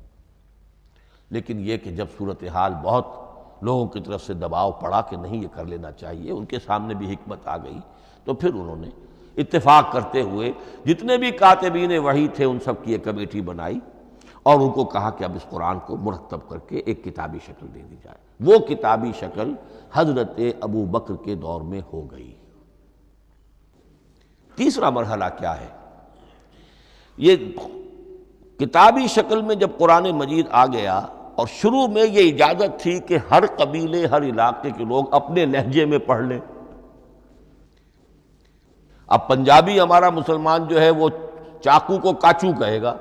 لیکن یہ کہ جب صورتحال بہت لوگوں کی طرف سے دباؤ پڑا کہ نہیں یہ کر لینا چاہیے، ان کے سامنے بھی حکمت آ گئی، تو پھر انہوں نے اتفاق کرتے ہوئے جتنے بھی کاتبین وحی تھے ان سب کی ایک کمیٹی بنائی اور ان کو کہا کہ اب اس قرآن کو مرتب کر کے ایک کتابی شکل دے دی جائے۔ وہ کتابی شکل حضرت ابوبکر کے دور میں ہو گئی۔ تیسرا مرحلہ کیا ہے؟ یہ کتابی شکل میں جب قرآن مجید آ گیا اور شروع میں یہ اجازت تھی کہ ہر قبیلے، ہر علاقے کے لوگ اپنے لہجے میں پڑھ لیں۔ اب پنجابی ہمارا مسلمان جو ہے وہ چاقو کو کاچو کہے گا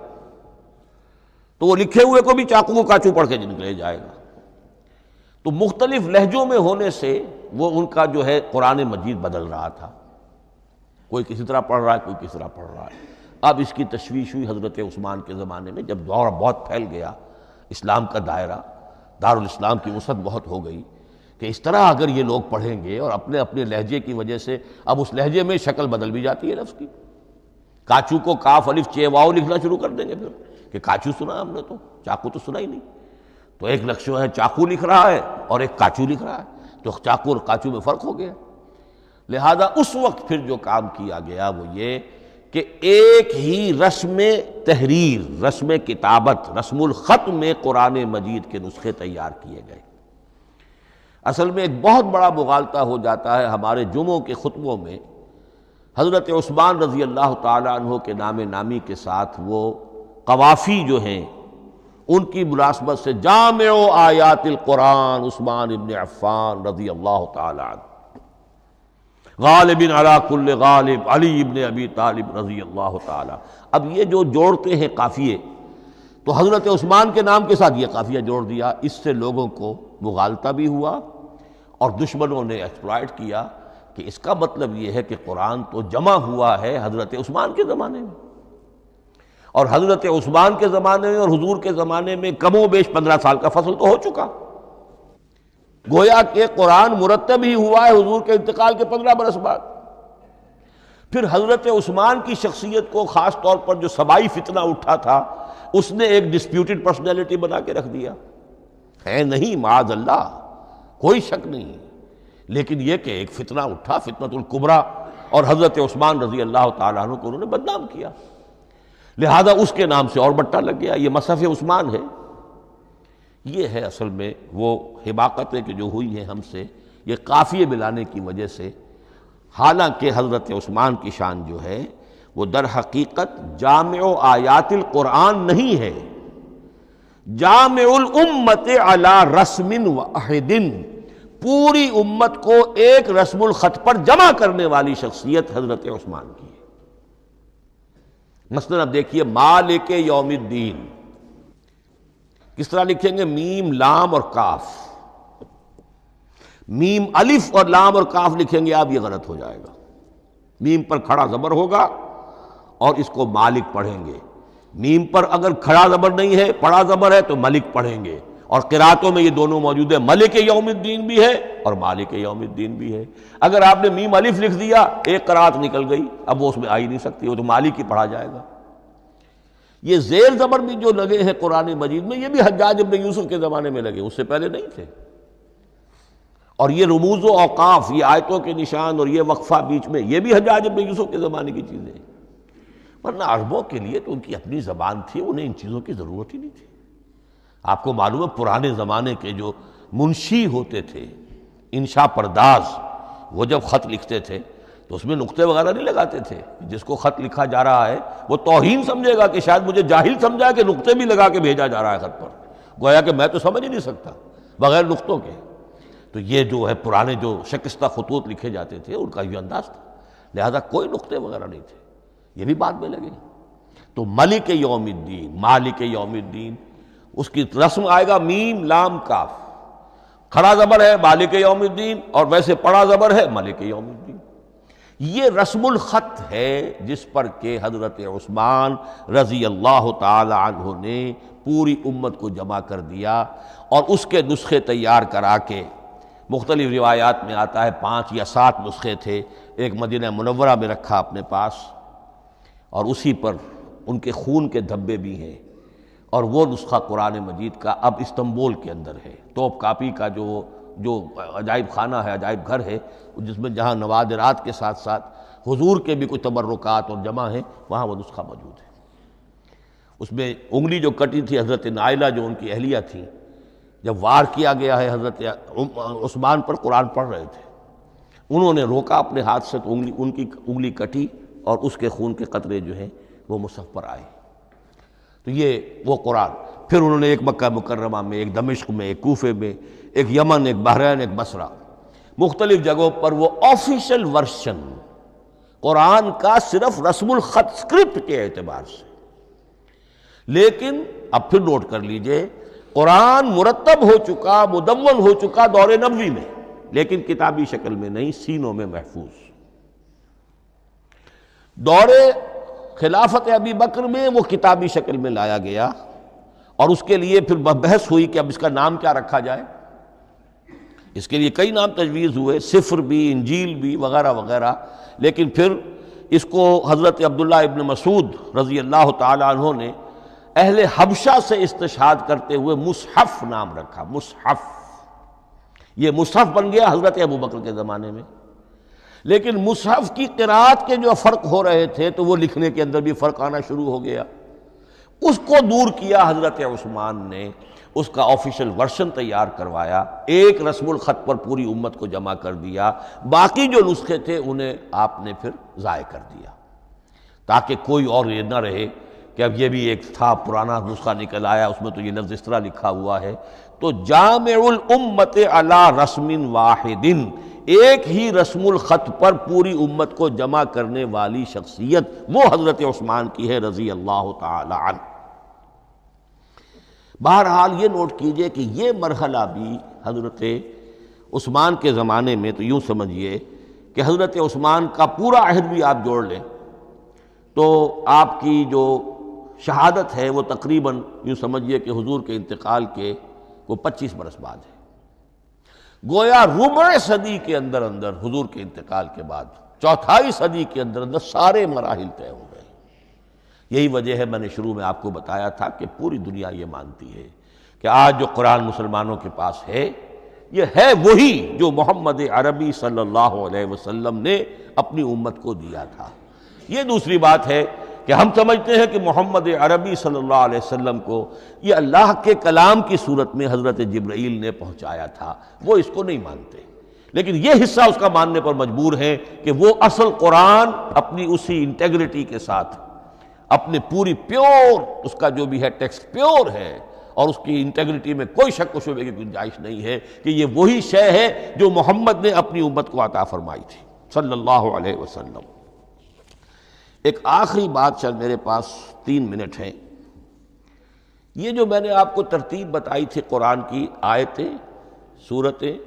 تو وہ لکھے ہوئے کو بھی چاقو کو کاچو پڑھ کے نکلے جائے گا۔ تو مختلف لہجوں میں ہونے سے وہ ان کا جو ہے قرآن مجید بدل رہا تھا، کوئی کسی طرح پڑھ رہا ہے، کوئی کسی طرح پڑھ رہا ہے۔ اب اس کی تشویش ہوئی حضرت عثمان کے زمانے میں، جب دور بہت پھیل گیا، اسلام کا دائرہ، دارالاسلام کی وسعت بہت ہو گئی، کہ اس طرح اگر یہ لوگ پڑھیں گے اور اپنے اپنے لہجے کی وجہ سے اب اس لہجے میں شکل بدل بھی جاتی ہے لفظ کی۔ کاچو کو کاف الف چے واو لکھنا شروع کر دیں گے پھر کہ کاچو سنا ہم نے، تو چاقو تو سنا ہی نہیں۔ تو ایک لفظ ہے چاقو لکھ رہا ہے اور ایک کاچو لکھ رہا ہے، تو چاقو اور کاچو میں فرق ہو گیا۔ لہذا اس وقت پھر جو کام کیا گیا وہ یہ کہ ایک ہی رسم تحریر، رسم کتابت، رسم الخط میں قرآن مجید کے نسخے تیار کیے گئے۔ اصل میں ایک بہت بڑا مغالطہ ہو جاتا ہے ہمارے جمعوں کے خطبوں میں، حضرت عثمان رضی اللہ تعالیٰ عنہ کے نام نامی کے ساتھ وہ قوافی جو ہیں ان کی مناسبت سے جامع آیات القرآن عثمان ابن عفان رضی اللہ تعالیٰ عنہ، غالب علی کل غالب علی ابن ابی طالب رضی اللہ تعالیٰ۔ اب یہ جو جوڑتے ہیں قافیے، تو حضرت عثمان کے نام کے ساتھ یہ قافیہ جوڑ دیا، اس سے لوگوں کو مغالطہ بھی ہوا اور دشمنوں نے ایکسپلائٹ کیا کہ اس کا مطلب یہ ہے کہ قرآن تو جمع ہوا ہے حضرت عثمان کے زمانے میں، اور حضرت عثمان کے زمانے میں اور حضور کے زمانے میں کم و بیش 15 سال کا فصل تو ہو چکا، گویا کہ قرآن مرتب ہی ہوا ہے حضور کے انتقال کے 15 برس بعد۔ پھر حضرت عثمان کی شخصیت کو خاص طور پر جو سبائی فتنہ اٹھا تھا اس نے ایک ڈسپیوٹڈ پرسنالٹی بنا کے رکھ دیا ہے، نہیں معاذ اللہ، کوئی شک نہیں، لیکن یہ کہ ایک فتنہ اٹھا، فتنۃ الکبریٰ، اور حضرت عثمان رضی اللہ تعالیٰ عنہ کو انہوں نے بدنام کیا، لہذا اس کے نام سے اور بٹا لگ گیا، یہ مصحف عثمان ہے۔ یہ ہے اصل میں وہ حماقتیں کہ جو ہوئی ہیں ہم سے، یہ قافیے ملانے کی وجہ سے، حالانکہ حضرت عثمان کی شان جو ہے وہ در حقیقت جامع آیات القرآن نہیں ہے، جامع الامت علی رسم واحد، پوری امت کو ایک رسم الخط پر جمع کرنے والی شخصیت حضرت عثمان کی ہے۔ مثلا اب دیکھیے مالک یوم الدین کس طرح لکھیں گے؟ میم لام اور کاف، میم الف اور لام اور کاف لکھیں گے آپ، یہ غلط ہو جائے گا۔ میم پر کھڑا زبر ہوگا اور اس کو مالک پڑھیں گے، میم پر اگر کھڑا زبر نہیں ہے پڑھا زبر ہے تو ملک پڑھیں گے، اور قراتوں میں یہ دونوں موجود ہے، ملک یوم الدین بھی ہے اور مالک یوم الدین بھی ہے۔ اگر آپ نے میم الف لکھ دیا ایک قرات نکل گئی، اب وہ اس میں آ ہی نہیں سکتی، وہ تو مالک ہی پڑھا جائے گا۔ یہ زیر زبر بھی جو لگے ہیں قرآن مجید میں، یہ بھی حجاج ابن یوسف کے زمانے میں لگے، اس سے پہلے نہیں تھے۔ اور یہ رموز و اوقاف، یہ آیتوں کے نشان اور یہ وقفہ بیچ میں، یہ بھی حجاج ابن یوسف کے زمانے کی چیزیں ہیں، ورنہ عربوں کے لیے تو ان کی اپنی زبان تھی، انہیں ان چیزوں کی ضرورت ہی نہیں تھی۔ آپ کو معلوم ہے پرانے زمانے کے جو منشی ہوتے تھے، انشاء پرداز، وہ جب خط لکھتے تھے تو اس میں نقطے وغیرہ نہیں لگاتے تھے۔ جس کو خط لکھا جا رہا ہے وہ توہین سمجھے گا کہ شاید مجھے جاہل سمجھا کہ نقطے بھی لگا کے بھیجا جا رہا ہے خط پر، گویا کہ میں تو سمجھ ہی نہیں سکتا بغیر نقطوں کے۔ تو یہ جو ہے پرانے جو شکستہ خطوط لکھے جاتے تھے ان کا یہ انداز تھا، لہذا کوئی نقطے وغیرہ نہیں تھے، یہ بھی بعد میں لگے۔ تو ملک یوم الدین، مالک یوم الدین، اس کی رسم آئے گا میم لام کاف، کھڑا زبر ہے مالک یوم الدین اور ویسے پڑا زبر ہے ملک یوم الدین۔ یہ رسم الخط ہے جس پر کہ حضرت عثمان رضی اللہ تعالی عنہ نے پوری امت کو جمع کر دیا، اور اس کے نسخے تیار کرا کے، مختلف روایات میں آتا ہے 5 یا 7 نسخے تھے، ایک مدینہ منورہ میں رکھا اپنے پاس، اور اسی پر ان کے خون کے دھبے بھی ہیں، اور وہ نسخہ قرآن مجید کا اب استنبول کے اندر ہے، توپ کاپی کا جو عجائب خانہ ہے، عجائب گھر ہے، جس میں جہاں نوادرات کے ساتھ ساتھ حضور کے بھی کچھ تبرکات اور جمع ہیں، وہاں وہ نسخہ موجود ہے۔ اس میں انگلی جو کٹی تھی حضرت نائلہ جو ان کی اہلیہ تھی، جب وار کیا گیا ہے حضرت عثمان پر، قرآن پڑھ رہے تھے، انہوں نے روکا اپنے ہاتھ سے تو ان کی انگلی کٹی اور اس کے خون کے قطرے جو ہیں وہ مصحف پر آئے۔ تو یہ وہ قرآن، پھر انہوں نے ایک مکہ مکرمہ میں، ایک دمشق میں، ایک کوفے میں، ایک یمن، ایک بحرین، ایک بصرہ، مختلف جگہوں پر وہ آفیشل ورشن قرآن کا صرف رسم الخط اسکرپٹ کے اعتبار سے۔ لیکن اب پھر نوٹ کر لیجئے، قرآن مرتب ہو چکا، مدون ہو چکا دور نبوی میں، لیکن کتابی شکل میں نہیں، سینوں میں محفوظ۔ دور خلافت ابی بکر میں وہ کتابی شکل میں لایا گیا، اور اس کے لیے پھر بحث ہوئی کہ اب اس کا نام کیا رکھا جائے۔ اس کے لیے کئی نام تجویز ہوئے، سفر بھی، انجیل بھی، وغیرہ وغیرہ، لیکن پھر اس کو حضرت عبداللہ ابن مسعود رضی اللہ تعالی عنہ نے اہل حبشہ سے استشہاد کرتے ہوئے مصحف نام رکھا۔ مصحف، یہ مصحف بن گیا حضرت ابوبکر کے زمانے میں، لیکن مصحف کی قرات کے جو فرق ہو رہے تھے تو وہ لکھنے کے اندر بھی فرق آنا شروع ہو گیا، اس کو دور کیا حضرت عثمان نے، اس کا آفیشل ورشن تیار کروایا، ایک رسم الخط پر پوری امت کو جمع کر دیا، باقی جو نسخے تھے انہیں آپ نے پھر ضائع کر دیا، تاکہ کوئی اور یہ نہ رہے کہ اب یہ بھی ایک تھا پرانا نسخہ نکل آیا، اس میں تو یہ لفظ اس طرح لکھا ہوا ہے۔ تو جامع الامت علی رسم واحد، ایک ہی رسم الخط پر پوری امت کو جمع کرنے والی شخصیت وہ حضرت عثمان کی ہے رضی اللہ تعالی عنہ۔ بہرحال یہ نوٹ کیجئے کہ یہ مرحلہ بھی حضرت عثمان کے زمانے میں، تو یوں سمجھیے کہ حضرت عثمان کا پورا عہد بھی آپ جوڑ لیں تو آپ کی جو شہادت ہے وہ تقریباً یوں سمجھیے کہ حضور کے انتقال کے وہ 25 برس بعد ہے، گویا ربع صدی کے اندر اندر حضور کے انتقال کے بعد، چوتھائی صدی کے اندر اندر سارے مراحل طے ہو گئے۔ یہی وجہ ہے میں نے شروع میں آپ کو بتایا تھا کہ پوری دنیا یہ مانتی ہے کہ آج جو قرآن مسلمانوں کے پاس ہے یہ ہے وہی جو محمد عربی صلی اللہ علیہ وسلم نے اپنی امت کو دیا تھا۔ یہ دوسری بات ہے کہ ہم سمجھتے ہیں کہ محمد عربی صلی اللہ علیہ وسلم کو یہ اللہ کے کلام کی صورت میں حضرت جبرائیل نے پہنچایا تھا، وہ اس کو نہیں مانتے، لیکن یہ حصہ اس کا ماننے پر مجبور ہیں کہ وہ اصل قرآن اپنی اسی انٹیگریٹی کے ساتھ، اپنے پوری پیور، اس کا جو بھی ہے ٹیکسٹ پیور ہے اور اس کی انٹیگریٹی میں کوئی شک و شبے کی گنجائش نہیں ہے کہ یہ وہی شے ہے جو محمد نے اپنی امت کو عطا فرمائی تھی صلی اللہ علیہ وسلم۔ ایک آخری بات، چل میرے پاس 3 منٹ ہیں، یہ جو میں نے آپ کو ترتیب بتائی تھی قرآن کی، آیتیں، سورتیں،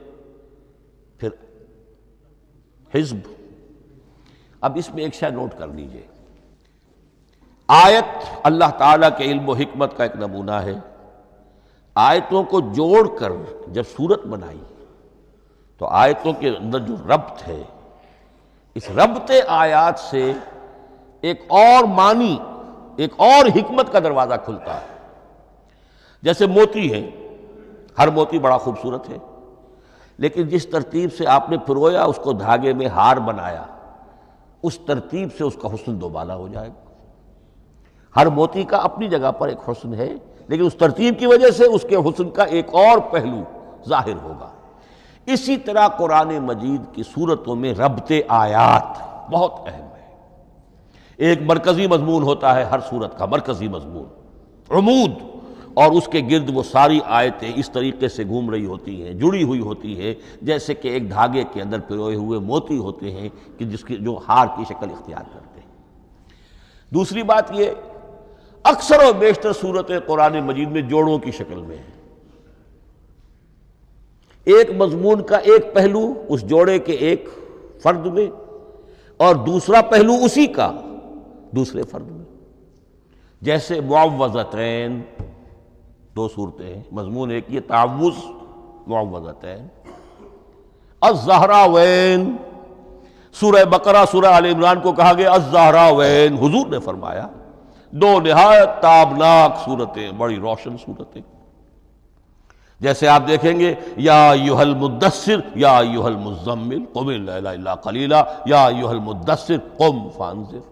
پھر حزب، اب اس میں ایک شے نوٹ کر لیجئے۔ آیت اللہ تعالیٰ کے علم و حکمت کا ایک نمونہ ہے۔ آیتوں کو جوڑ کر جب سورت بنائی تو آیتوں کے اندر جو ربط ہے، اس ربط آیات سے ایک اور معنی، ایک اور حکمت کا دروازہ کھلتا ہے۔ جیسے موتی ہے، ہر موتی بڑا خوبصورت ہے، لیکن جس ترتیب سے آپ نے پرویا، اس کو دھاگے میں ہار بنایا، اس ترتیب سے اس کا حسن دوبالا ہو جائے گا۔ ہر موتی کا اپنی جگہ پر ایک حسن ہے، لیکن اس ترتیب کی وجہ سے اس کے حسن کا ایک اور پہلو ظاہر ہوگا۔ اسی طرح قرآن مجید کی صورتوں میں ربط آیات بہت اہم ہے۔ ایک مرکزی مضمون ہوتا ہے ہر صورت کا، مرکزی مضمون، عمود، اور اس کے گرد وہ ساری آیتیں اس طریقے سے گھوم رہی ہوتی ہیں، جڑی ہوئی ہوتی ہیں، جیسے کہ ایک دھاگے کے اندر پروئے ہوئے موتی ہوتے ہیں کہ جس کی جو ہار کی شکل اختیار کرتے ہیں۔ دوسری بات یہ، اکثر و بیشتر صورتیں قرآن مجید میں جوڑوں کی شکل میں ہیں۔ ایک مضمون کا ایک پہلو اس جوڑے کے ایک فرد میں، اور دوسرا پہلو اسی کا دوسرے فرد میں۔ جیسے معوذتین، 2 صورتیں ہیں، مضمون ایک یہ تعوذ، معوذتین۔ الزہراوین، سورہ بقرہ، سورہ آل عمران کو کہا گیا الزہراوین، حضور نے فرمایا 2 نہایت تابناک صورتیں، بڑی روشن صورتیں۔ جیسے آپ دیکھیں گے یا ایھا المدثر یا ایھا المزمل قم اللیل الا قلیلا یا ایھا المدثر قم فانذر،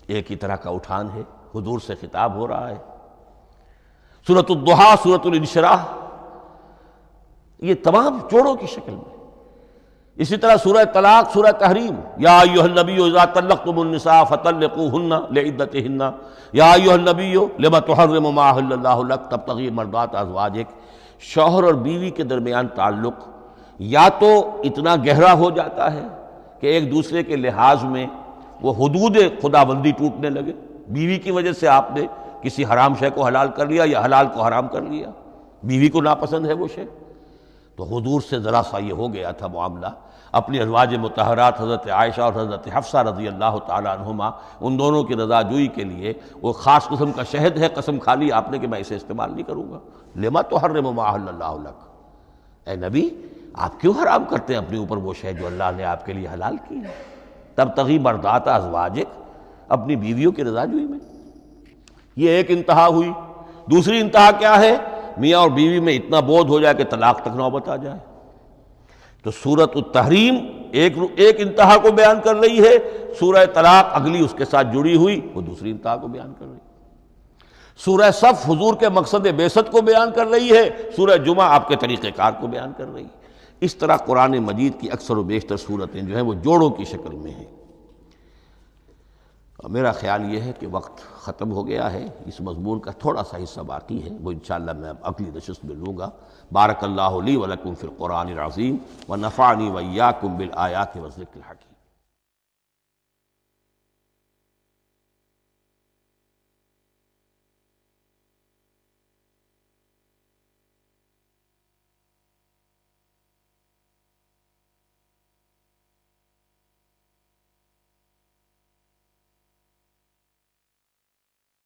ایک ہی طرح کا اٹھان ہے، حضور سے خطاب ہو رہا ہے۔ سورۃ الضحیٰ، سورۃ الانشراح، یہ تمام جوڑوں کی شکل میں۔ اسی طرح سورہ طلاق، سورہ تحریم، یا ایھا النبی اذا طلقتم النساء فطلقوہن لعدتہن یا ایھا النبی لم تحرم ما احل اللہ لک تبتغی مرضات ازواجک۔ شوہر اور بیوی کے درمیان تعلق یا تو اتنا گہرا ہو جاتا ہے کہ ایک دوسرے کے لحاظ میں وہ حدود خدابندی ٹوٹنے لگے، بیوی کی وجہ سے آپ نے کسی حرام شے کو حلال کر لیا یا حلال کو حرام کر لیا، بیوی کو ناپسند ہے وہ شے، تو حضور سے ذرا سا یہ ہو گیا تھا معاملہ۔ اپنی ازواج مطہرات حضرت عائشہ اور حضرت حفصہ رضی اللہ تعالیٰ عنہما، ان دونوں کی رضا جوئی کے لیے وہ خاص قسم کا شہد ہے، قسم کھا لی آپ نے کہ میں اسے استعمال نہیں کروں گا۔ لما تحرم ما احل اللہ لک، اے نبی آپ کیوں حرام کرتے ہیں اپنے اوپر وہ شے جو اللہ نے آپ کے لیے حلال کی ہے؟ تبتغی مرضات ازواجک، اپنی بیویوں کی رضا جوئی میں۔ یہ ایک انتہا ہوئی۔ دوسری انتہا کیا ہے؟ میاں اور بیوی میں اتنا بودھ ہو جائے کہ طلاق تک نوبت آ جائے، تو سورۃ التحریم ایک انتہا کو بیان کر رہی ہے، سورہ طلاق اگلی اس کے ساتھ جڑی ہوئی وہ دوسری انتہا کو بیان کر رہی ہے۔ سورہ صف حضور کے مقصد بعثت کو بیان کر رہی ہے، سورہ جمعہ آپ کے طریقہ کار کو بیان کر رہی ہے۔ اس طرح قرآن مجید کی اکثر و بیشتر صورتیں جو ہیں وہ جوڑوں کی شکل میں ہیں۔ میرا خیال یہ ہے کہ وقت ختم ہو گیا ہے، اس مضمون کا تھوڑا سا حصہ باقی ہے، وہ انشاءاللہ میں اگلی نشست میں لوں گا۔ بارک اللہ لی ولکم فی القرآن العظیم ونفعنی وإیاکم بالآیات والذکر الحکیم۔